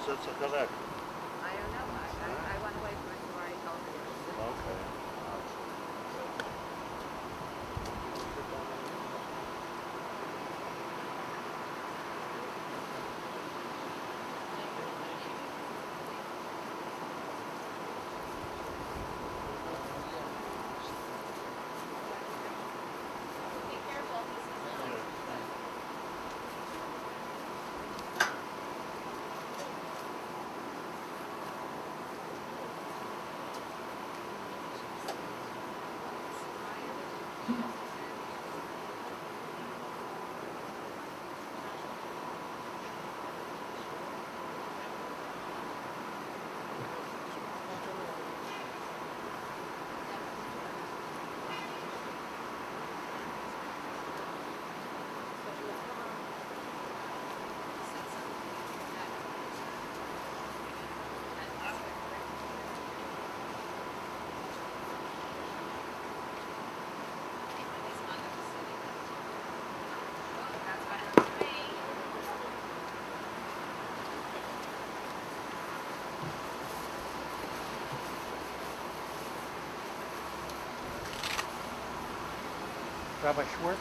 That's correct. I don't know. I went away from it before I told you. Okay. Be careful. Rabbi Schwartz?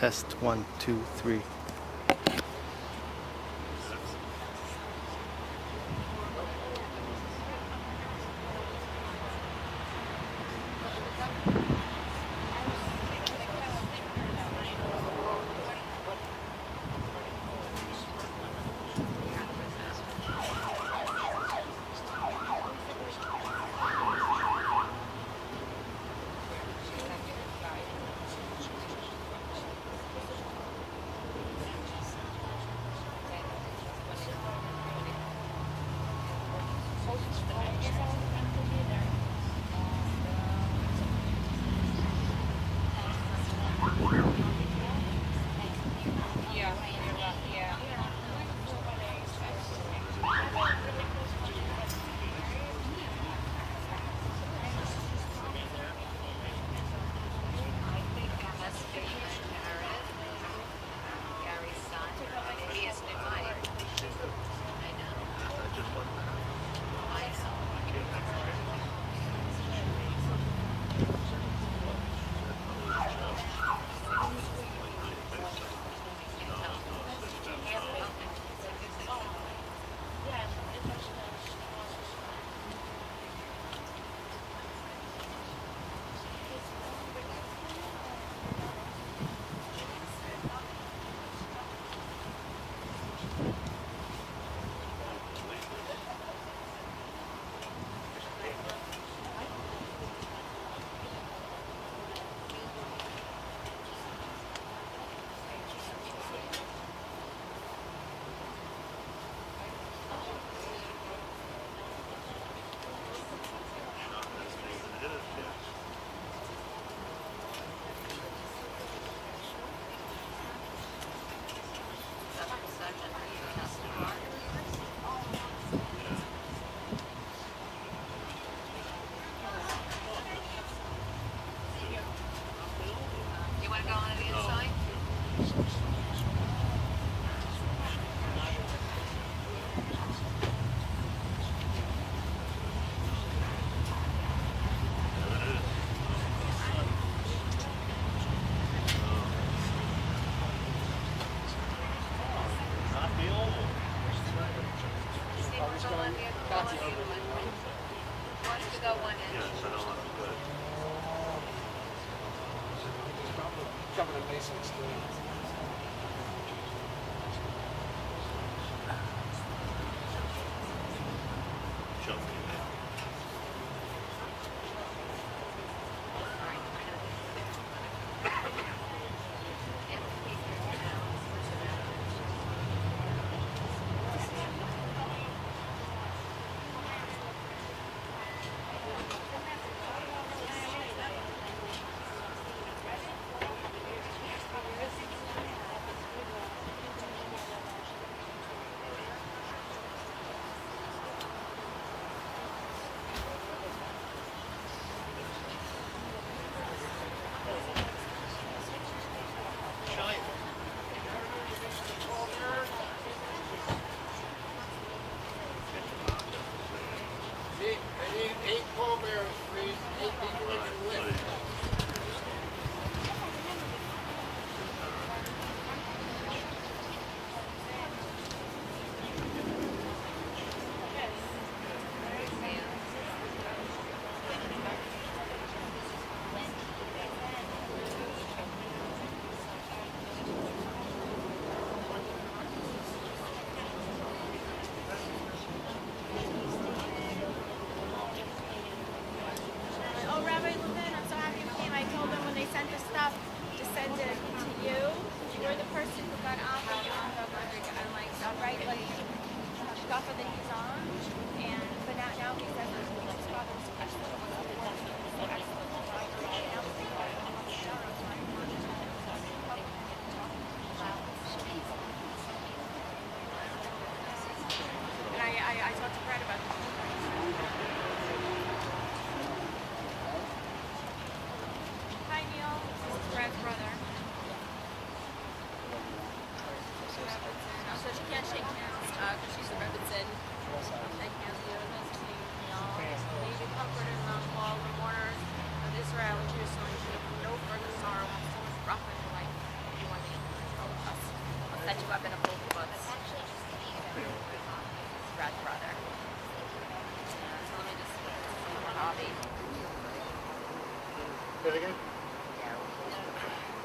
Test 1, 2, 3.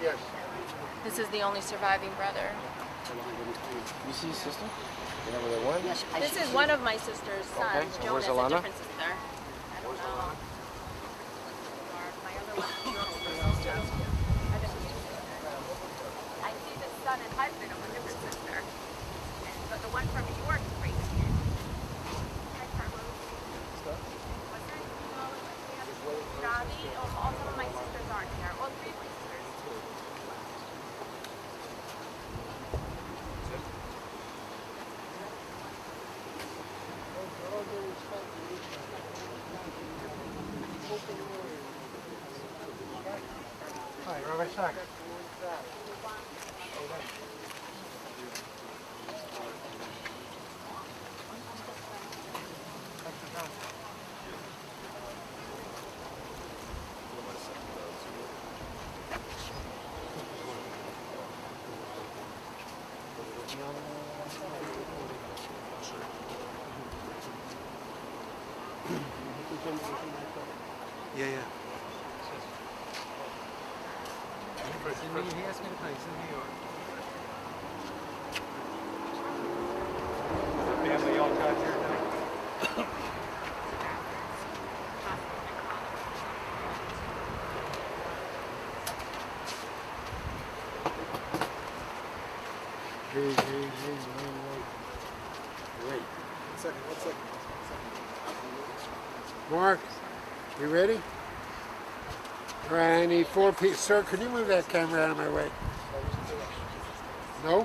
Yes. This is the only surviving brother. You see his sister? Remember the one? Yes, This is one of my sister's sons. Okay. Joan Where's is a Alana? different sister. I don't know. My other one is your older sister. I see the son and husband of a different sister. But the one from New York is right here. Hi, Carlos. What's her name? Ravi. All some of my sisters aren't here. All three of my sisters. Hi, Rabbi Sack. Yeah, yeah. He asked me to play. He's in New York. Family all got here now. Wait. One second. Mark, you ready? All right, I need 4 people. Sir, can you move that camera out of my way? No?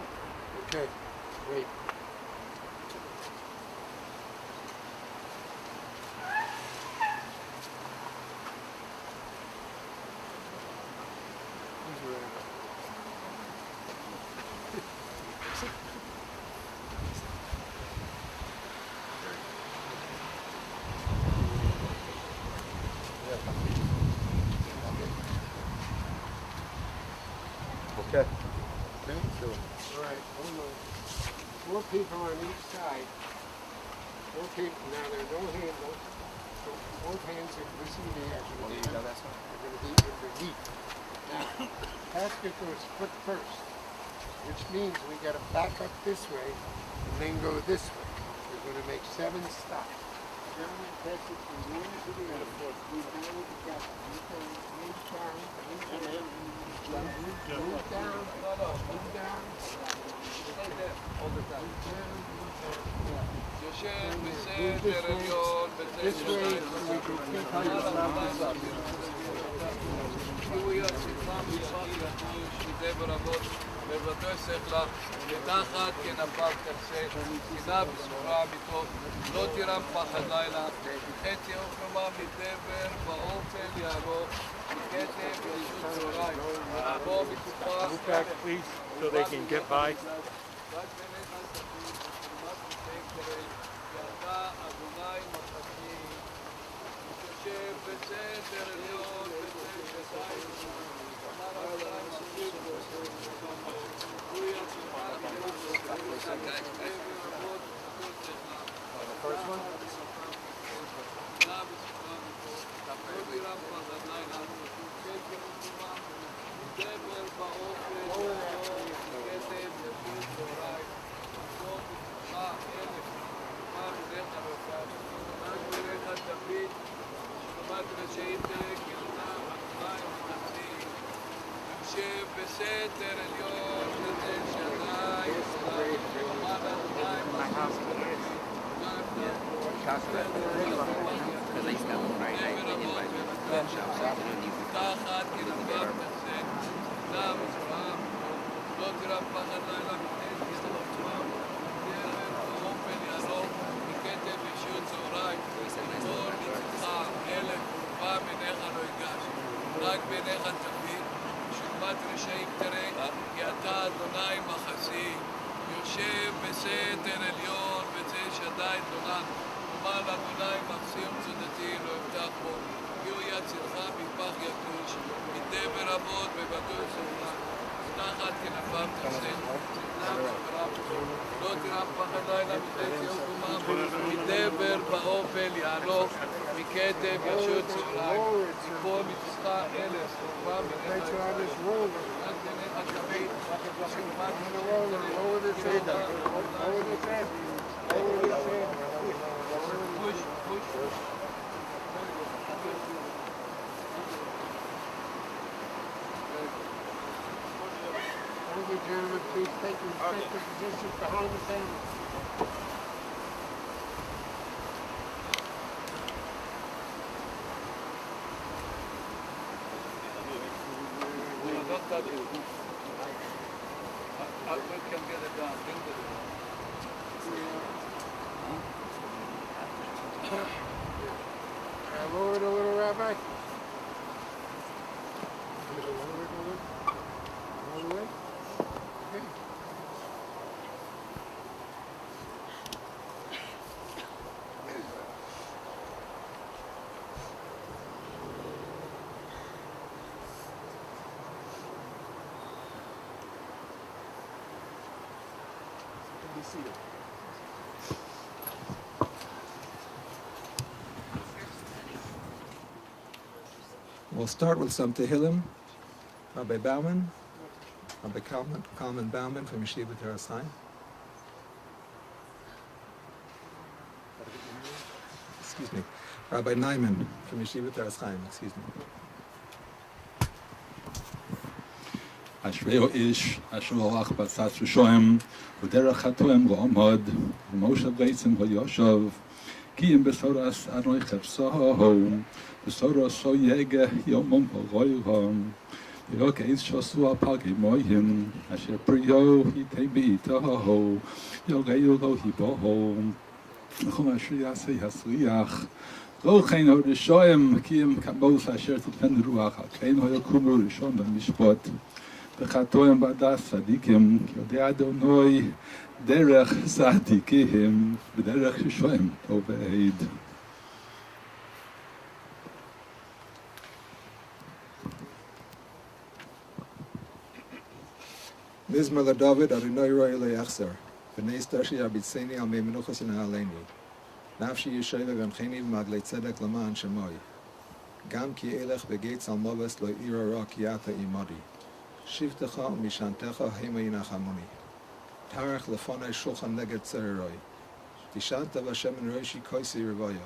Okay. Wait. Okay. Okay, so, all right, 4 people on each side. 4 people. Now, there's no hand. Both hands are facing the edge. You're going to be underneath. Now, basket goes foot first, which means we got to back up this way and then go this way. We're going to make 7 stops. Gentlemen, pass it from one to the other. Move down with the gap. Move down, move down, move down, move down, move down. All the time. יושב בסדר עליון, This way, so we can keep on הוא יצליחה משפט יחיר שמידי ברבות בבתי שכלה ותחת כנפיו תעשה תפילה בשורה אמיתו לא תירם פחד לילה חצי אוכלמה מדבר באופן יערוך מכתב ורישות צהריים בוא מתוכה Move back, please, so they can get by. רק בנך תפי ותלמד ותקרא ואתה אדוני מחכי יושב בסדר עליון בצל שתיים אמר אברהם סביב בו הוא יצליחה The first one? בסתר עליון בצל שתיים אמר אברהם Because I used to have one right in my shop, so I didn't use it. תחת כנפיו תעשה תפילה בשורה לא תירם פחד לילה מפני תסתובבם דרך באופן ירוק מכתב אישיות צהריים כל מצדך מלך ובא בניך לא ייגש רק בניך תבין ושלמת רשעים תראה כי אתה אדוני מחסי יושב בסתר עליון בצל שדי תולן ומעל אדוני מחסי ומצודתי לא יפתח בו כי הוא יצילך מפח יתוש מדבר רבות בבתו סבלה תחת כנפיו תעשה לא תירם פחד לילה מחצי עוקומם מדבר באופל יערוך מכתב ישות צהריים מפה מצחך אלף ורבה מנך רק בניך תמיד ושלמת All the gentlemen, please take your respective positions behind the family. Lower it a little, Rabbi. Lower it a little. All the way. Okay. Be seated. We'll start with some Tehillim. Rabbi Bauman, Rabbi Kalman Bauman from Yeshiva Terasai. Excuse me. Rabbi Nyman from Yeshiva Terasai. Excuse me. אשרי איש אשר הלך בצד שוהם ודרך חתום לא עמד ומשה בעצם היושב כי אם בסורס אנוי חפשהו בסורסו יגה יומם פגויהם לא כאיז שעשו הפגי מוים אשר פריו היתי בעיתהו יוגעו לו היבוהו וכל אשר יעשה יצליח לא כן הרשעים כי אם כמוס אשר תתן רוח כן יקומו ראשון במשפט וחתום בעדת צדיקים, כי יודע אדוני דרך צדיקים בדרך ששוהם עובד. Mizmor LaDavid, Adonai Roy Le'achzer. B'nei Stashi Abitzeni al mei menuchas Yina'aleni. Nafshi Yesheva v'amcheni v'maglei tzedek l'ma'an shemoi. Gam ki elech v'geitz al moves lo ira ra ki ata imadi. Shivtecha umishantecha hema yinachamuni. Tarech lefonai shulchan neged tzereroi. Tishanta v'Hashem en roishi koisi rivaya.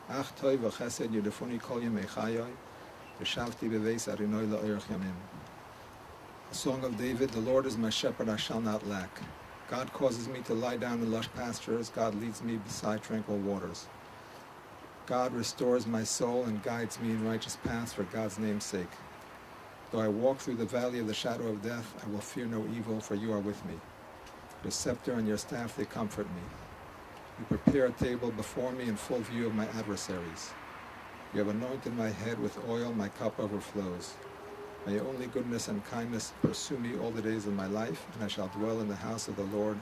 Ach toi v'chesed yudefuni kol yemei chayoi. V'shavti beveis arinoi la'orech yamim. A song of David, the Lord is my shepherd, I shall not lack. God causes me to lie down in lush pastures. God leads me beside tranquil waters. God restores my soul and guides me in righteous paths for God's name's sake. Though I walk through the valley of the shadow of death, I will fear no evil, for you are with me. Your scepter and your staff, they comfort me. You prepare a table before me in full view of my adversaries. You have anointed my head with oil, my cup overflows. May only goodness and kindness pursue me all the days of my life, and I shall dwell in the house of the Lord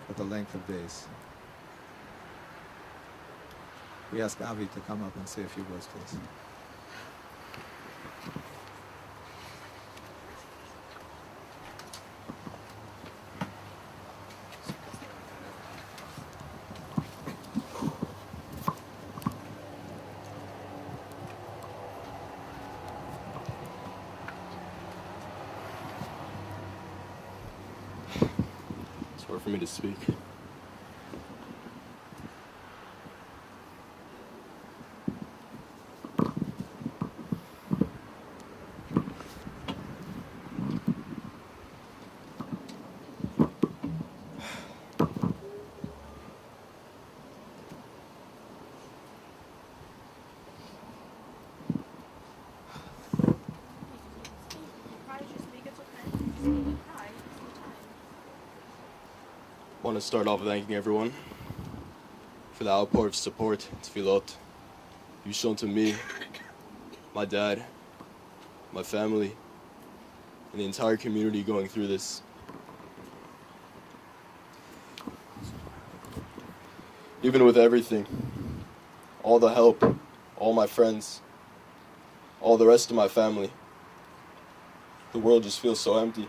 for the length of days. We ask Avi to come up and say a few words, please. It's hard for me to speak. I want to start off thanking everyone for the outpour of support, tefillot, you've shown to me, my dad, my family, and the entire community going through this. Even with everything, all the help, all my friends, all the rest of my family, the world just feels so empty.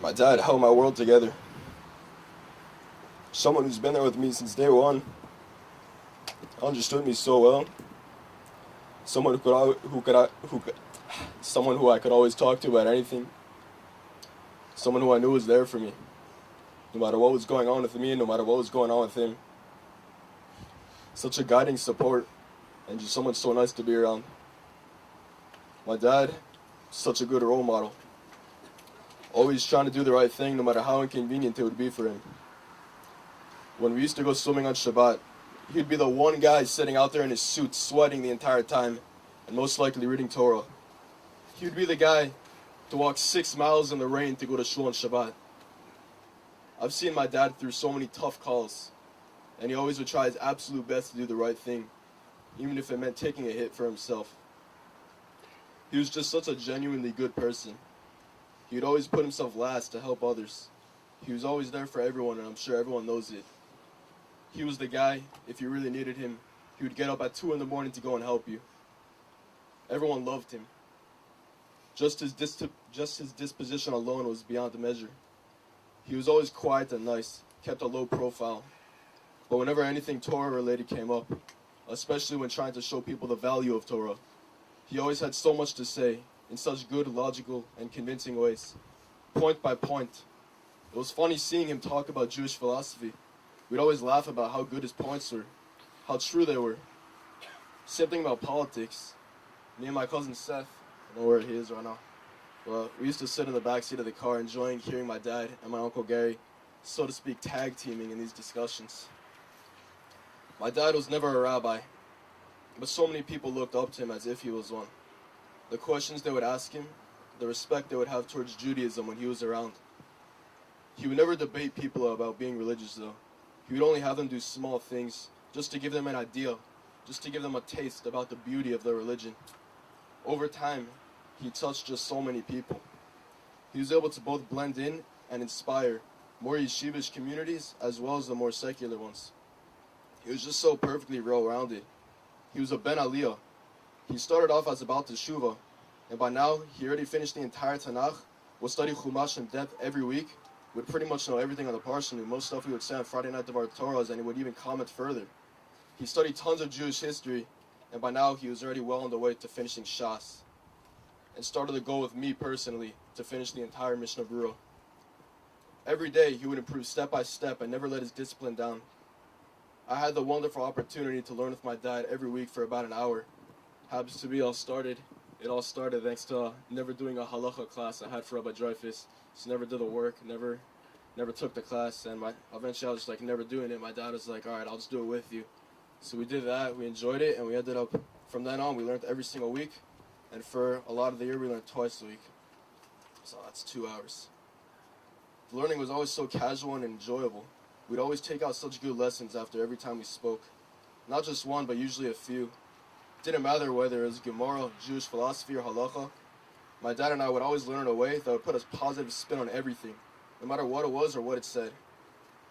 My dad held my world together. Someone who's been there with me since day one, understood me so well. Someone someone who I could always talk to about anything. Someone who I knew was there for me, no matter what was going on with me, no matter what was going on with him. Such a guiding support, and just someone so nice to be around. My dad, such a good role model. Always trying to do the right thing, no matter how inconvenient it would be for him. When we used to go swimming on Shabbat, he'd be the one guy sitting out there in his suit, sweating the entire time, and most likely reading Torah. He would be the guy to walk 6 miles in the rain to go to shul on Shabbat. I've seen my dad through so many tough calls, and he always would try his absolute best to do the right thing, even if it meant taking a hit for himself. He was just such a genuinely good person. He would always put himself last to help others. He was always there for everyone, and I'm sure everyone knows it. He was the guy, if you really needed him, he would get up at 2 in the morning to go and help you. Everyone loved him. Just his disposition alone was beyond measure. He was always quiet and nice, kept a low profile. But whenever anything Torah related came up, especially when trying to show people the value of Torah, he always had so much to say, in such good, logical, and convincing ways, point by point. It was funny seeing him talk about Jewish philosophy. We'd always laugh about how good his points were, how true they were. Same thing about politics. Me and my cousin Seth, I don't know where he is right now, but we used to sit in the back seat of the car enjoying hearing my dad and my uncle Gary, so to speak, tag teaming in these discussions. My dad was never a rabbi, but so many people looked up to him as if he was one. The questions they would ask him, the respect they would have towards Judaism when he was around. He would never debate people about being religious though. He would only have them do small things, just to give them an idea, just to give them a taste about the beauty of their religion. Over time, he touched just so many people. He was able to both blend in and inspire more yeshivish communities as well as the more secular ones. He was just so perfectly well-rounded. He was a Ben Aliyah. He started off as about Teshuvah, and by now, he already finished the entire Tanakh, would study Chumash in depth every week, would pretty much know everything on the Parsha, knew most stuff he would say on Friday night of our Torahs, and he would even comment further. He studied tons of Jewish history, and by now, he was already well on the way to finishing Shas. and started the goal with me personally to finish the entire Mishnah Berurah. Every day he would improve step by step and never let his discipline down. I had the wonderful opportunity to learn with my dad every week for about an hour. Happens to be it all started thanks to never doing a halacha class I had for Rabbi Dreyfus. Just never did the work, never took the class, and eventually I was just like never doing it. My dad was like, all right, I'll just do it with you. So we did that, we enjoyed it, and we ended up, from then on, we learned every single week, and for a lot of the year we learned twice a week. So that's 2 hours. The learning was always so casual and enjoyable. We'd always take out such good lessons after every time we spoke. Not just one, but usually a few. Didn't matter whether it was Gemara, Jewish philosophy, or halacha. My dad and I would always learn in a way that would put a positive spin on everything, no matter what it was or what it said.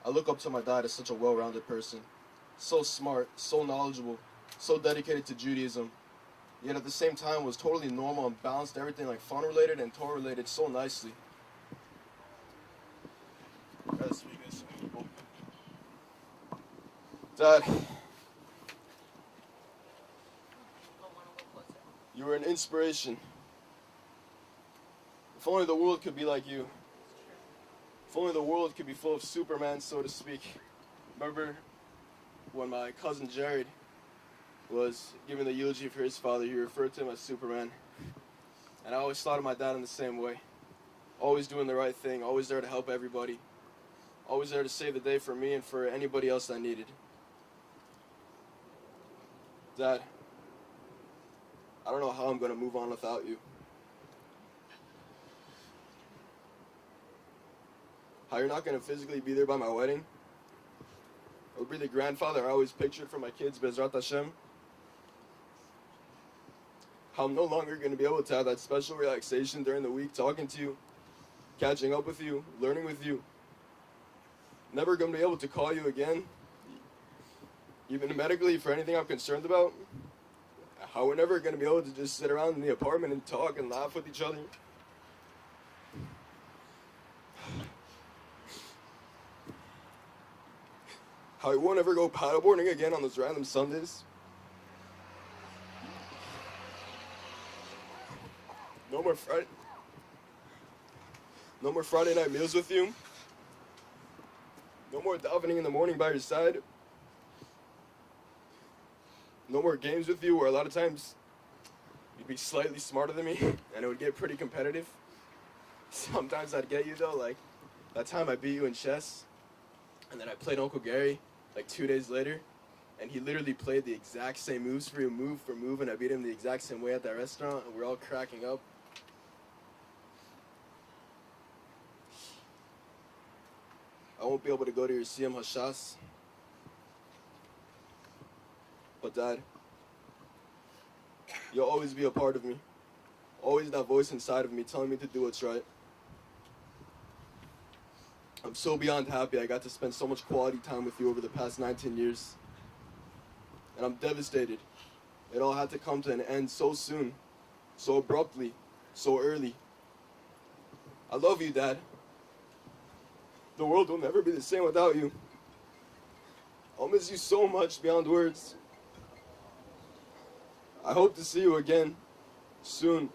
I look up to my dad as such a well-rounded person. So smart, so knowledgeable, so dedicated to Judaism, yet at the same time was totally normal and balanced everything like fun-related and Torah-related so nicely. Dad, you were an inspiration. If only the world could be like you. If only the world could be full of Superman, so to speak. Remember when my cousin Jared was giving the eulogy for his father, he referred to him as Superman. And I always thought of my dad in the same way. Always doing the right thing, always there to help everybody. Always there to save the day for me and for anybody else that needed. Dad, I don't know how I'm going to move on without you. How you're not going to physically be there by my wedding. I'll be the grandfather I always pictured for my kids, Bezrat Hashem. How I'm no longer going to be able to have that special relaxation during the week, talking to you, catching up with you, learning with you. Never going to be able to call you again, even medically, for anything I'm concerned about. How we're never going to be able to just sit around in the apartment and talk and laugh with each other. How we won't ever go paddleboarding again on those random Sundays. No more Friday night meals with you. No more davening in the morning by your side. No more games with you where a lot of times you'd be slightly smarter than me and it would get pretty competitive. Sometimes I'd get you though, like that time I beat you in chess and then I played Uncle Gary like 2 days later and he literally played the exact same moves for you, move for move, and I beat him the exact same way at that restaurant and we're all cracking up. I won't be able to go to your Siyam Hashas. But Dad, you'll always be a part of me. Always that voice inside of me telling me to do what's right. I'm so beyond happy I got to spend so much quality time with you over the past 19 years. And I'm devastated. It all had to come to an end so soon, so abruptly, so early. I love you, Dad. The world will never be the same without you. I'll miss you so much beyond words. I hope to see you again soon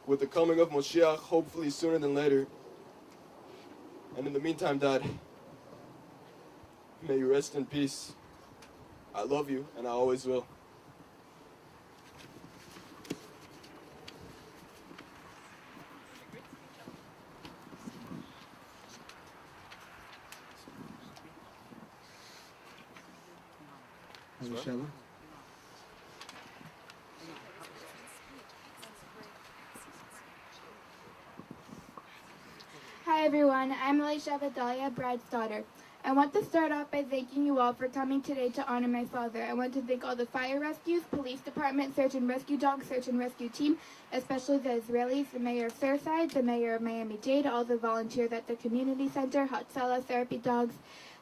with the coming of Moshiach, hopefully sooner than later. And in the meantime, Dad, may you rest in peace. I love you, and I always will. Michelle? Hi everyone, I'm Alicia Vidalia, bride's daughter. I want to start off by thanking you all for coming today to honor my father. I want to thank all the fire rescues, police department, search and rescue dogs, search and rescue team, especially the Israelis, the mayor of Surfside, the mayor of Miami-Dade, all the volunteers at the community center, Hatsala, therapy dogs,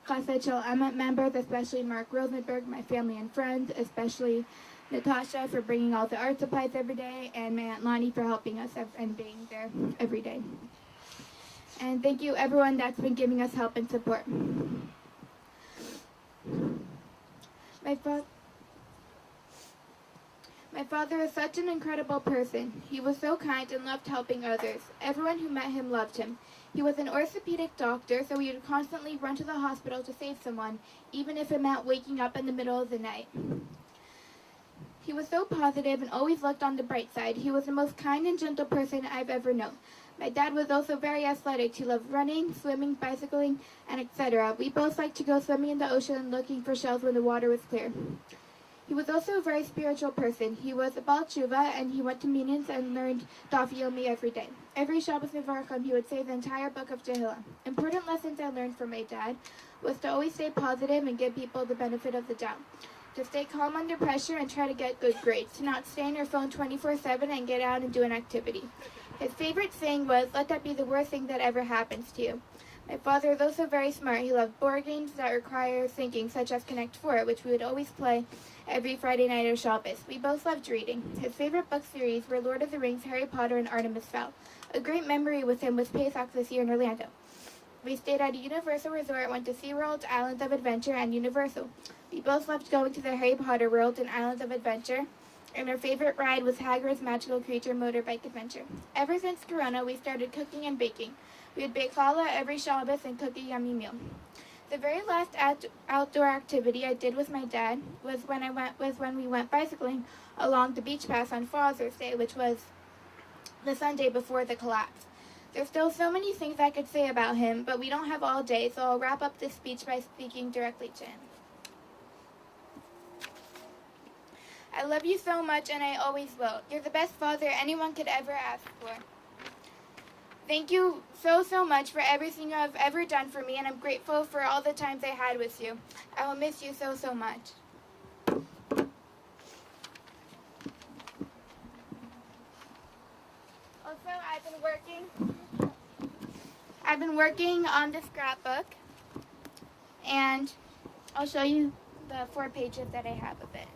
Chesed Shel Emet members, especially Mark Rosenberg, my family and friends, especially Natasha for bringing all the art supplies every day, and my Aunt Lonnie for helping us and being there every day. And thank you everyone that's been giving us help and support. My father is such an incredible person. He was so kind and loved helping others. Everyone who met him loved him. He was an orthopedic doctor, so he would constantly run to the hospital to save someone, even if it meant waking up in the middle of the night. He was so positive and always looked on the bright side. He was the most kind and gentle person I've ever known. My dad was also very athletic. He loved running, swimming, bicycling, and etc. We both liked to go swimming in the ocean and looking for shells when the water was clear. He was also a very spiritual person. He was a Baal Tshuva, and he went to meetings and learned Daf Yomi every day. Every Shabbos Mevarachim, he would say the entire book of Tehillah. Important lessons I learned from my dad was to always stay positive and give people the benefit of the doubt. To stay calm under pressure and try to get good grades. To not stay on your phone 24/7 and get out and do an activity. His favorite saying was, "Let that be the worst thing that ever happens to you." My father is also very smart. He loved board games that require thinking, such as Connect 4, which we would always play every Friday night of Shabbos. We both loved reading. His favorite book series were Lord of the Rings, Harry Potter, and Artemis Fowl. A great memory with him was Pesach this year in Orlando. We stayed at a Universal resort, went to SeaWorld, Islands of Adventure, and Universal. We both loved going to the Harry Potter world and Islands of Adventure, and our favorite ride was Hagrid's Magical Creature Motorbike Adventure. Ever since Corona, we started cooking and baking. We would bake challah every Shabbos and cook a yummy meal. The very last outdoor activity I did with my dad was when we went bicycling along the beach path on Father's Day, which was the Sunday before the collapse. There's still so many things I could say about him, but we don't have all day, so I'll wrap up this speech by speaking directly to him. I love you so much, and I always will. You're the best father anyone could ever ask for. Thank you so much for everything you have ever done for me, and I'm grateful for all the times I had with you. I will miss you so much. Also, I've been working on the scrapbook, and I'll show you the 4 pages that I have of it.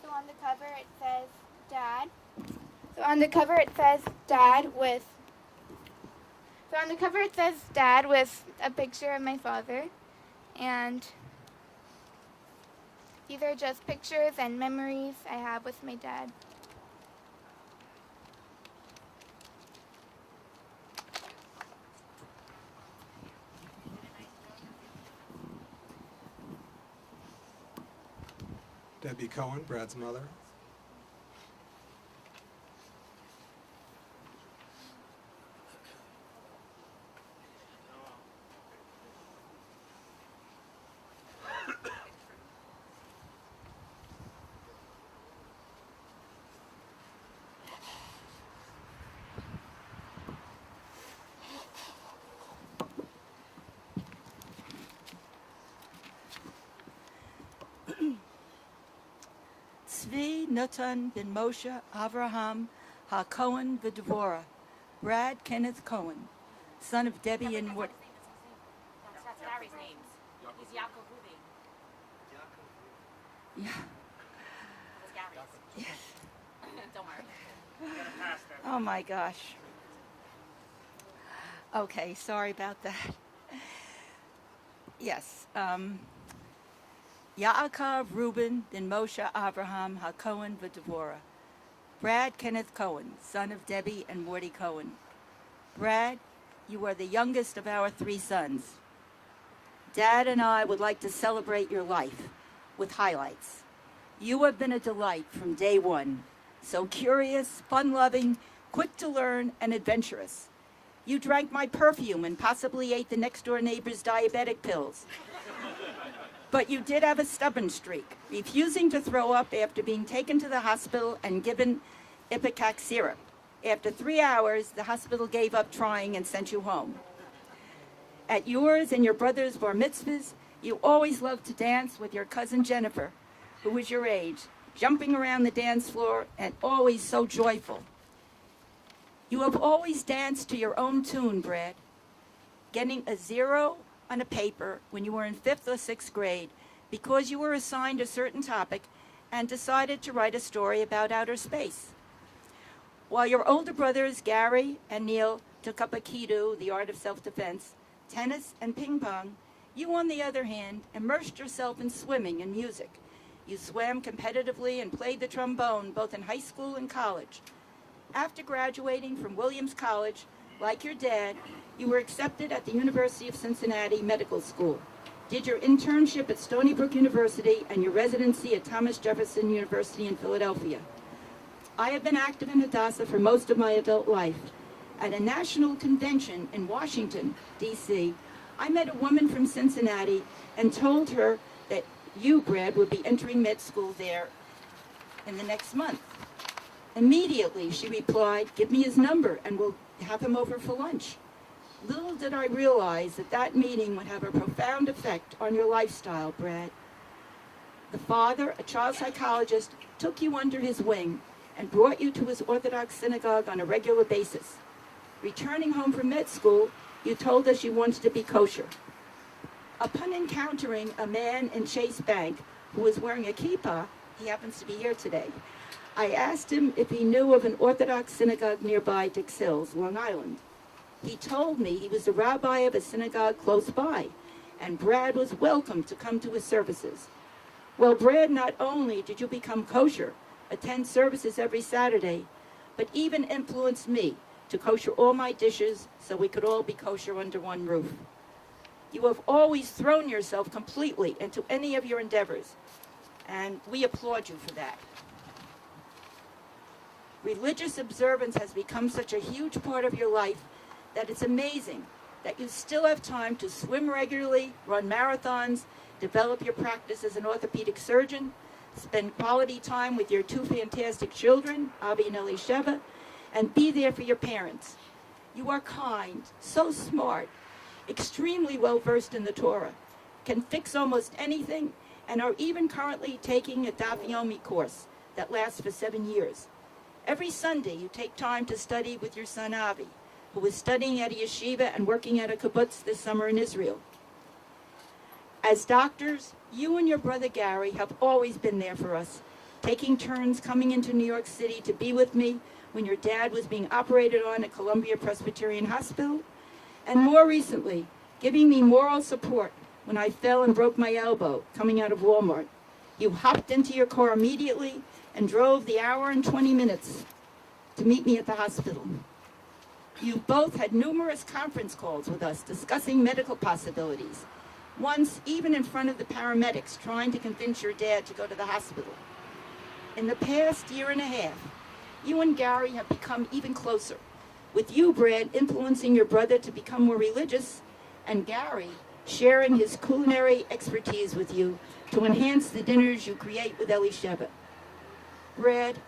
So on the cover it says Dad. So on the cover it says Dad with a picture of my father, and these are just pictures and memories I have with my dad. Debbie Cohen, Brad's mother. Tzvi Natan ben Moshe Avraham HaKohen v'Dvorah, Brad Kenneth Cohen, son of Debbie and what? That's Gary's name. He's Yaakov Ruby. Yeah. That's Gary's. Yes. Don't worry. Oh my gosh. Okay, sorry about that. Yes. Yaakov Reuben ben Moshe Avraham HaKohen v'Dvorah, Brad Kenneth Cohen, son of Debbie and Morty Cohen. Brad, you are the youngest of our 3 sons. Dad and I would like to celebrate your life with highlights. You have been a delight from day one, so curious, fun-loving, quick to learn, and adventurous. You drank my perfume and possibly ate the next-door neighbor's diabetic pills. But you did have a stubborn streak, refusing to throw up after being taken to the hospital and given Ipecac syrup. After 3 hours, the hospital gave up trying and sent you home. At yours and your brother's bar mitzvahs, you always loved to dance with your cousin Jennifer, who was your age, jumping around the dance floor and always so joyful. You have always danced to your own tune, Brad, getting a 0 on a paper when you were in 5th or 6th grade because you were assigned a certain topic and decided to write a story about outer space. While your older brothers, Gary and Neil, took up Aikido, the art of self-defense, tennis, and ping pong, You, on the other hand, immersed yourself in swimming and music. You swam competitively and played the trombone both in high school and college. After graduating from Williams College, like your dad, you were accepted at the University of Cincinnati Medical School, did your internship at Stony Brook University and your residency at Thomas Jefferson University in Philadelphia. I have been active in Hadassah for most of my adult life. At a national convention in Washington, D.C., I met a woman from Cincinnati and told her that you, Brad, would be entering med school there in the next month. Immediately, she replied, "Give me his number and we'll have him over for lunch." Little did I realize that that meeting would have a profound effect on your lifestyle, Brad. The father, a child psychologist, took you under his wing and brought you to his Orthodox synagogue on a regular basis. Returning home from med school, you told us you wanted to be kosher. Upon encountering a man in Chase Bank who was wearing a kippah, he happens to be here today, I asked him if he knew of an Orthodox synagogue nearby Dix Hills, Long Island. He told me he was the rabbi of a synagogue close by, and Brad was welcome to come to his services. Well, Brad, not only did you become kosher, attend services every Saturday, but even influenced me to kosher all my dishes so we could all be kosher under one roof. You have always thrown yourself completely into any of your endeavors, and we applaud you for that. Religious observance has become such a huge part of your life that it's amazing that you still have time to swim regularly, run marathons, develop your practice as an orthopedic surgeon, spend quality time with your two fantastic children, Avi and Elisheva, and be there for your parents. You are kind, so smart, extremely well-versed in the Torah, can fix almost anything, and are even currently taking a Daf Yomi course that lasts for 7 years. Every Sunday, you take time to study with your son Avi, who is studying at a yeshiva and working at a kibbutz this summer in Israel. As doctors, you and your brother Gary have always been there for us, taking turns coming into New York City to be with me when your dad was being operated on at Columbia Presbyterian Hospital, and more recently, giving me moral support when I fell and broke my elbow coming out of Walmart. You hopped into your car immediately and drove the hour and 20 minutes to meet me at the hospital. You both had numerous conference calls with us discussing medical possibilities, once even in front of the paramedics trying to convince your dad to go to the hospital. In the past year and a half, you and Gary have become even closer, with you, Brad, influencing your brother to become more religious, and Gary sharing his culinary expertise with you to enhance the dinners you create with Elisheva. Brad,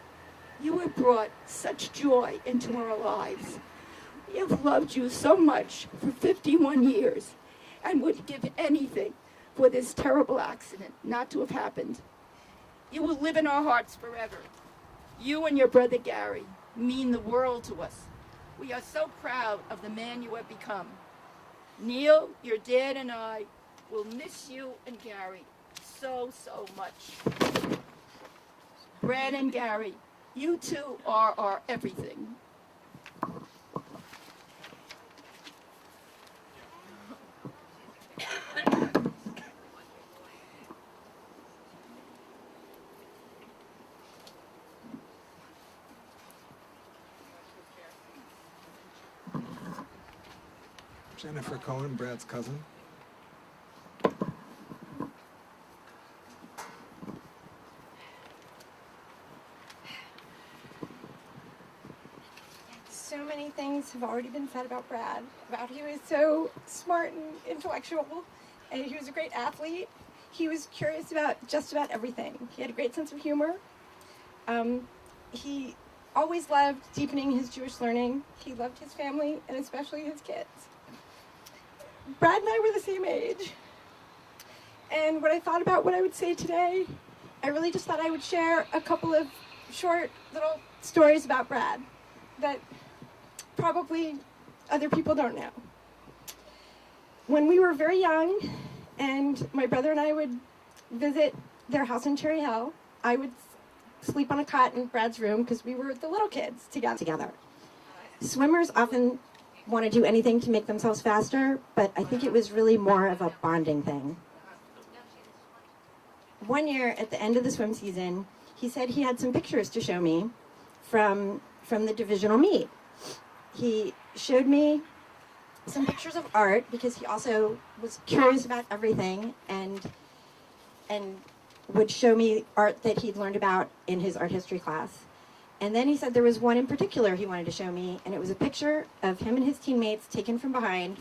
you have brought such joy into our lives. We have loved you so much for 51 years and would give anything for this terrible accident not to have happened. You will live in our hearts forever. You and your brother Gary mean the world to us. We are so proud of the man you have become. Neil, your dad, and I will miss you and Gary so, so much. Brad and Gary, you two are our everything. Jennifer Cohen, Brad's cousin. So many things have already been said about Brad, about he was so smart and intellectual, and he was a great athlete. He was curious about just about everything. He had a great sense of humor. He always loved deepening his Jewish learning. He loved his family, and especially his kids. Brad and I were the same age, and when I thought about what I would say today, I really just thought I would share a couple of short little stories about Brad that probably other people don't know. When we were very young, and my brother and I would visit their house in Cherry Hill, I would sleep on a cot in Brad's room because we were the little kids together. Swimmers often want to do anything to make themselves faster, but I think it was really more of a bonding thing. One year at the end of the swim season, he said he had some pictures to show me from the divisional meet. He showed me some pictures of art because he also was curious about everything and would show me art that he'd learned about in his art history class. And then he said there was one in particular he wanted to show me, and it was a picture of him and his teammates taken from behind,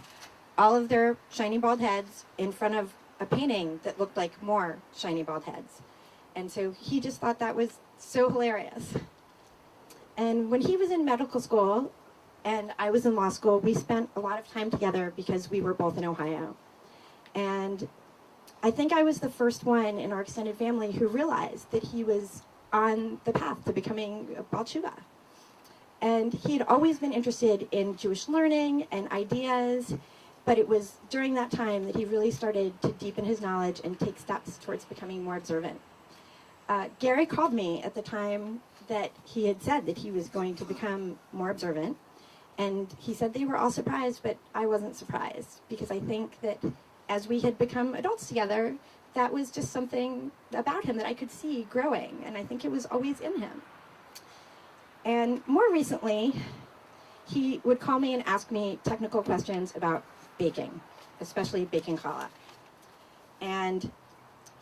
all of their shiny bald heads in front of a painting that looked like more shiny bald heads. And so he just thought that was so hilarious. And when he was in medical school and I was in law school, we spent a lot of time together because we were both in Ohio. And I think I was the first one in our extended family who realized that he was on the path to becoming a Baal Tshuva. And he'd always been interested in Jewish learning and ideas, but it was during that time that he really started to deepen his knowledge and take steps towards becoming more observant. Gary called me at the time that he had said that he was going to become more observant, and he said they were all surprised, but I wasn't surprised, because I think that as we had become adults together, that was just something about him that I could see growing, and I think it was always in him. And more recently, he would call me and ask me technical questions about baking, especially baking challah. And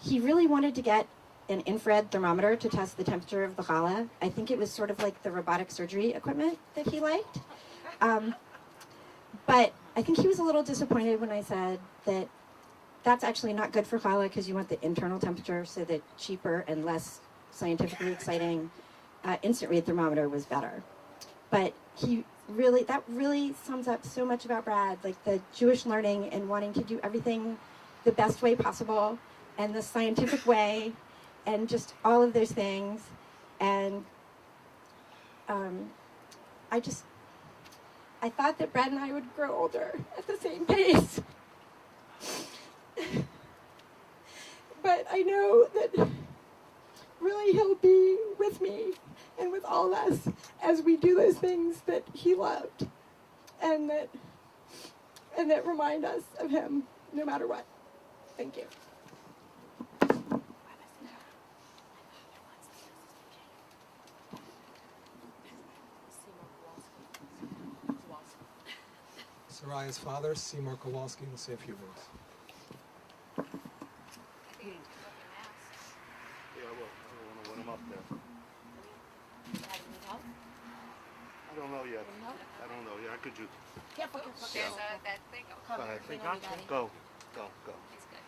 he really wanted to get an infrared thermometer to test the temperature of the challah. I think it was sort of like the robotic surgery equipment that he liked. But I think he was a little disappointed when I said that that's actually not good for challah because you want the internal temperature, so that cheaper and less scientifically exciting instant read thermometer was better. But that really sums up so much about Brad, like the Jewish learning and wanting to do everything the best way possible and the scientific way and just all of those things. And I thought that Brad and I would grow older at the same pace. But I know that really he'll be with me and with all of us as we do those things that he loved and that remind us of him no matter what. Thank you. Soraya's father, Seymour Kowalski, will say a few words. I don't know yet. I don't know yet. Could you? Careful. There's that thing. Go ahead. Go. It's good.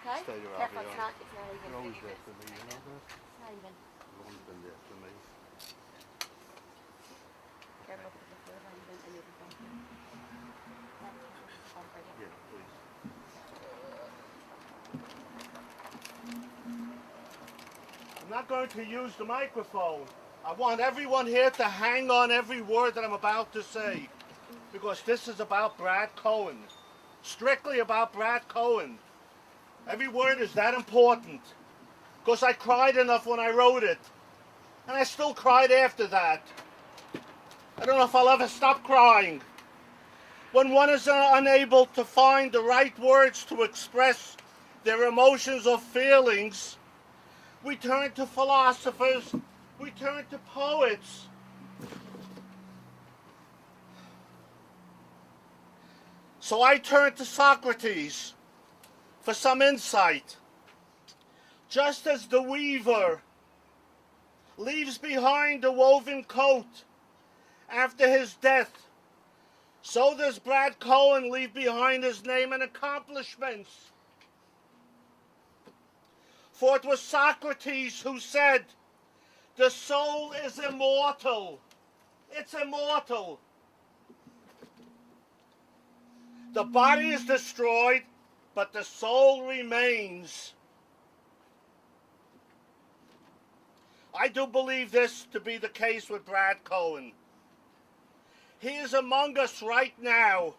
Okay? Stay your Careful, Avion. it's not even. You're always there for me, you know that? It's not even. You've always been there for me. Careful because the floor's not even anything. Yeah, please. I'm not going to use the microphone. I want everyone here to hang on every word that I'm about to say, because this is about Brad Cohen. Strictly about Brad Cohen. Every word is that important, because I cried enough when I wrote it, and I still cried after that. I don't know if I'll ever stop crying. When one is unable to find the right words to express their emotions or feelings, we turn to philosophers, we turn to poets. So I turned to Socrates for some insight. Just as the weaver leaves behind a woven coat after his death, so does Brad Cohen leave behind his name and accomplishments. For it was Socrates who said, the soul is immortal. It's immortal. The body is destroyed, but the soul remains. I do believe this to be the case with Brad Cohen. He is among us right now,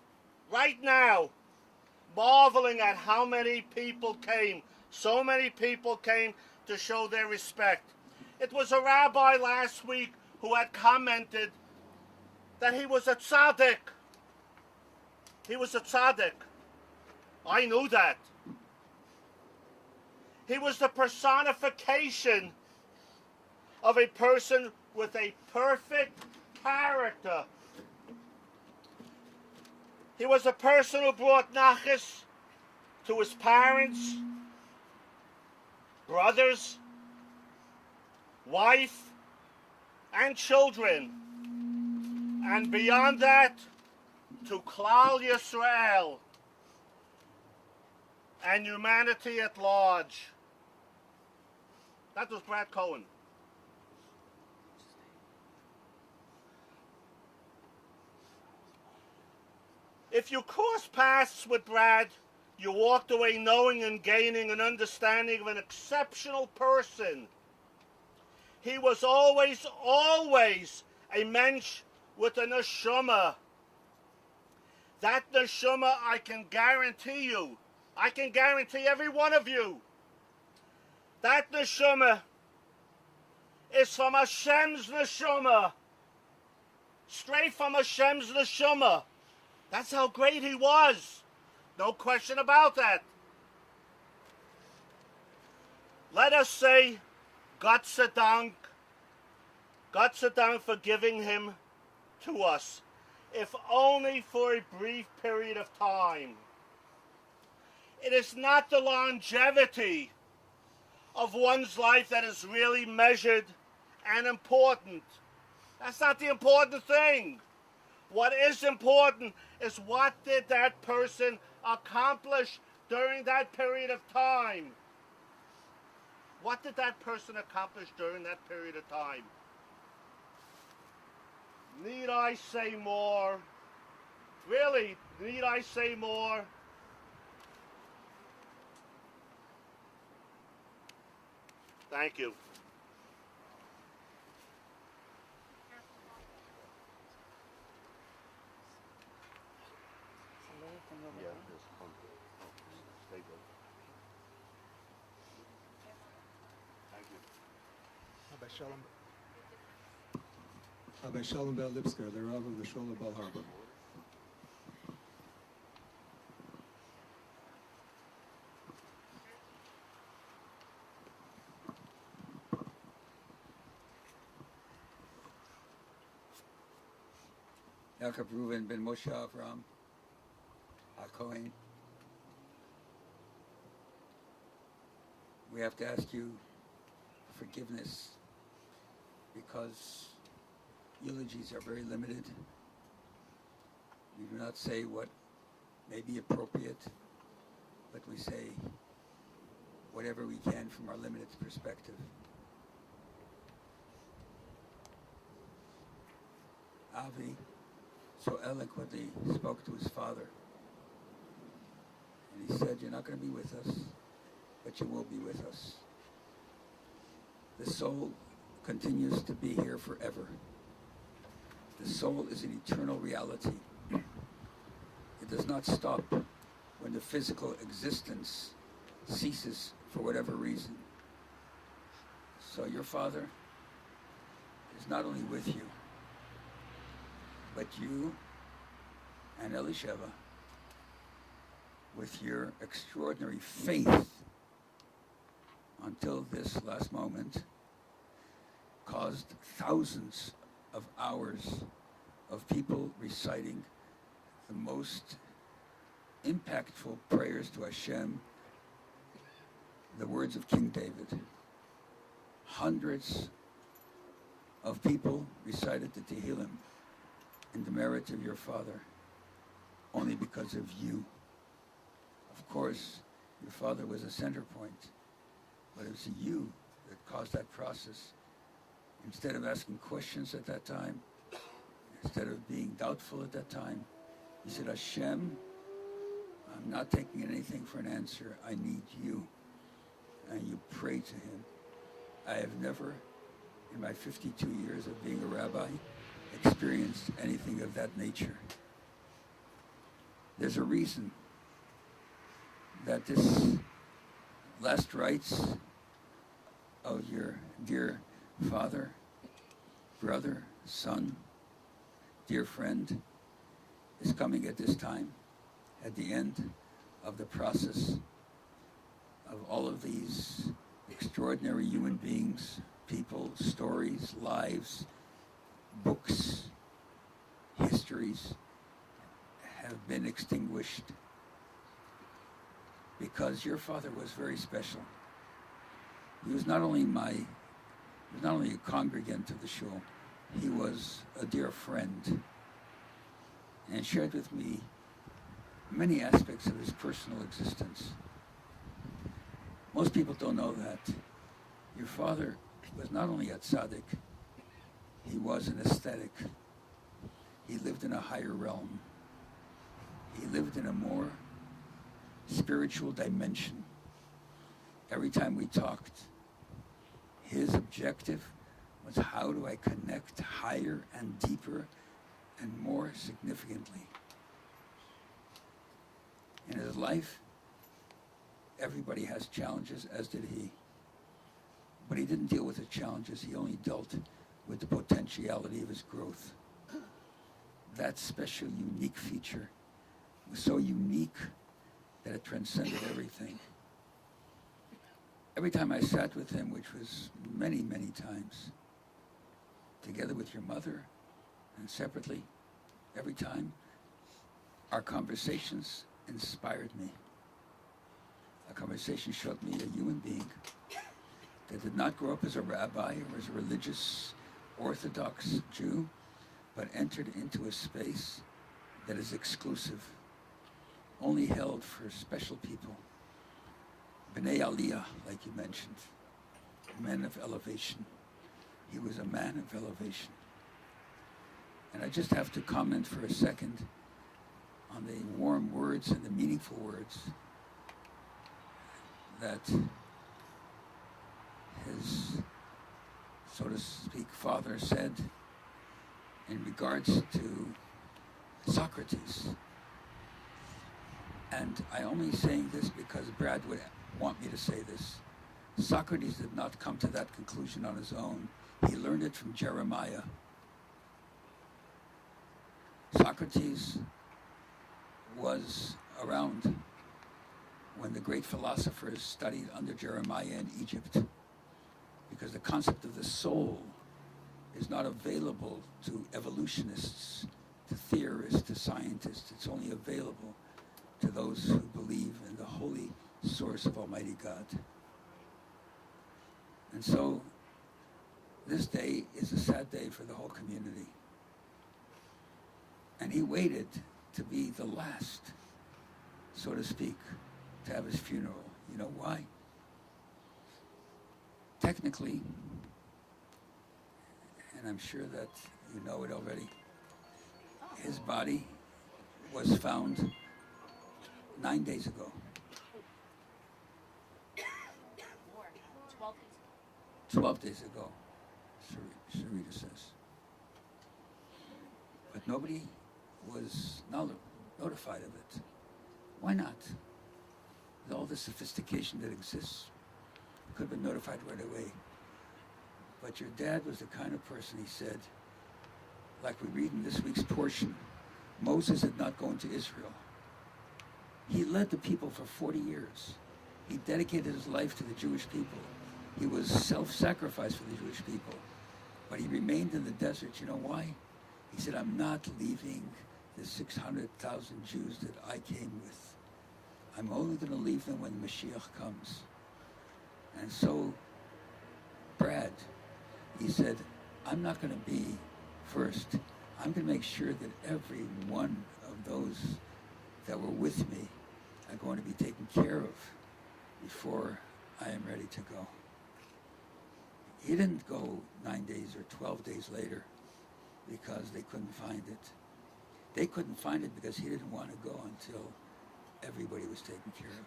marveling at how many people came. So many people came to show their respect. It was a rabbi last week who had commented that he was a tzaddik. He was a tzaddik. I knew that. He was the personification of a person with a perfect character. He was a person who brought nachas to his parents, brothers, wife, and children. And beyond that, to Klal Yisrael and humanity at large. That was Brad Cohen. If you cross paths with Brad, you walked away knowing and gaining an understanding of an exceptional person. He was always a mensch with a neshama. That neshama, I can guarantee you, I can guarantee every one of you, that neshama is from Hashem's neshama. Straight from Hashem's neshama. That's how great he was. No question about that. Let us say, Gott sei Dank for giving him to us, if only for a brief period of time. It is not the longevity of one's life that is really measured and important. That's not the important thing. What is important is what did that person accomplish during that period of time? What did that person accomplish during that period of time? Need I say more? Really, need I say more? Thank you. Rabbi Shalom Bel Lipsker, the Rav of the Shul of Bal Harbor. Yaakov Reuven ben Moshe Avram, Cohen. We have to ask you forgiveness because eulogies are very limited. We do not say what may be appropriate, but we say whatever we can from our limited perspective. Avi so eloquently spoke to his father, and he said, "You're not going to be with us, but you will be with us." The soul continues to be here forever. The soul is an eternal reality. It does not stop when the physical existence ceases for whatever reason. So your father is not only with you, but you and Elisheva, with your extraordinary faith until this last moment, caused thousands of hours of people reciting the most impactful prayers to Hashem, the words of King David. Hundreds of people recited the Tehillim in the merit of your father, only because of you. Of course, your father was a center point, but it was you that caused that process. Instead of asking questions at that time, instead of being doubtful at that time, he said, Hashem, I'm not taking anything for an answer. I need you. And you pray to him. I have never, in my 52 years of being a rabbi, experienced anything of that nature. There's a reason that this last rites of your dear father, brother, son, dear friend is coming at this time. at the end of the process of all of these extraordinary human beings, people, stories, lives, books, histories have been extinguished because your father was very special. He was not only a congregant of the shul, he was a dear friend and shared with me many aspects of his personal existence. Most people don't know that. Your father was not only a tzaddik, he was an aesthetic. He lived in a higher realm. He lived in a more spiritual dimension. Every time we talked, his objective was how do I connect higher and deeper and more significantly. In his life, everybody has challenges, as did he. But he didn't deal with the challenges, he only dealt with the potentiality of his growth. That special, unique feature was so unique that it transcended everything. Every time I sat with him, which was many, many times, together with your mother and separately, every time, our conversations inspired me. Our conversation showed me a human being that did not grow up as a rabbi or as a religious Orthodox Jew, but entered into a space that is exclusive, only held for special people. B'nai Aliyah, like you mentioned, men of elevation. He was a man of elevation. And I just have to comment for a second on the warm words and the meaningful words that his, so to speak, father said in regards to Socrates. And I only saying this because Brad would want me to say this. Socrates did not come to that conclusion on his own. He learned it from Jeremiah. Socrates was around when the great philosophers studied under Jeremiah in Egypt, because the concept of the soul is not available to evolutionists, to theorists, to scientists. It's only available to those who believe in the holy source of Almighty God. And so this day is a sad day for the whole community. And he waited to be the last, so to speak, to have his funeral. You know why? Technically, and I'm sure that you know it already, his body was found 9 days ago. 12 days ago, Sarita says. But nobody was notified of it. Why not? With all the sophistication that exists, you could have been notified right away. But your dad was the kind of person, he said, like we read in this week's portion, Moses had not gone to Israel. He led the people for 40 years. He dedicated his life to the Jewish people. He was self-sacrifice for the Jewish people. But he remained in the desert. You know why? He said, I'm not leaving the 600,000 Jews that I came with. I'm only going to leave them when Mashiach comes. And so, Brad, he said, I'm not going to be first. I'm going to make sure that every one of those that were with me are going to be taken care of before I am ready to go. He didn't go 9 days or 12 days later because they couldn't find it. They couldn't find it because he didn't want to go until everybody was taken care of.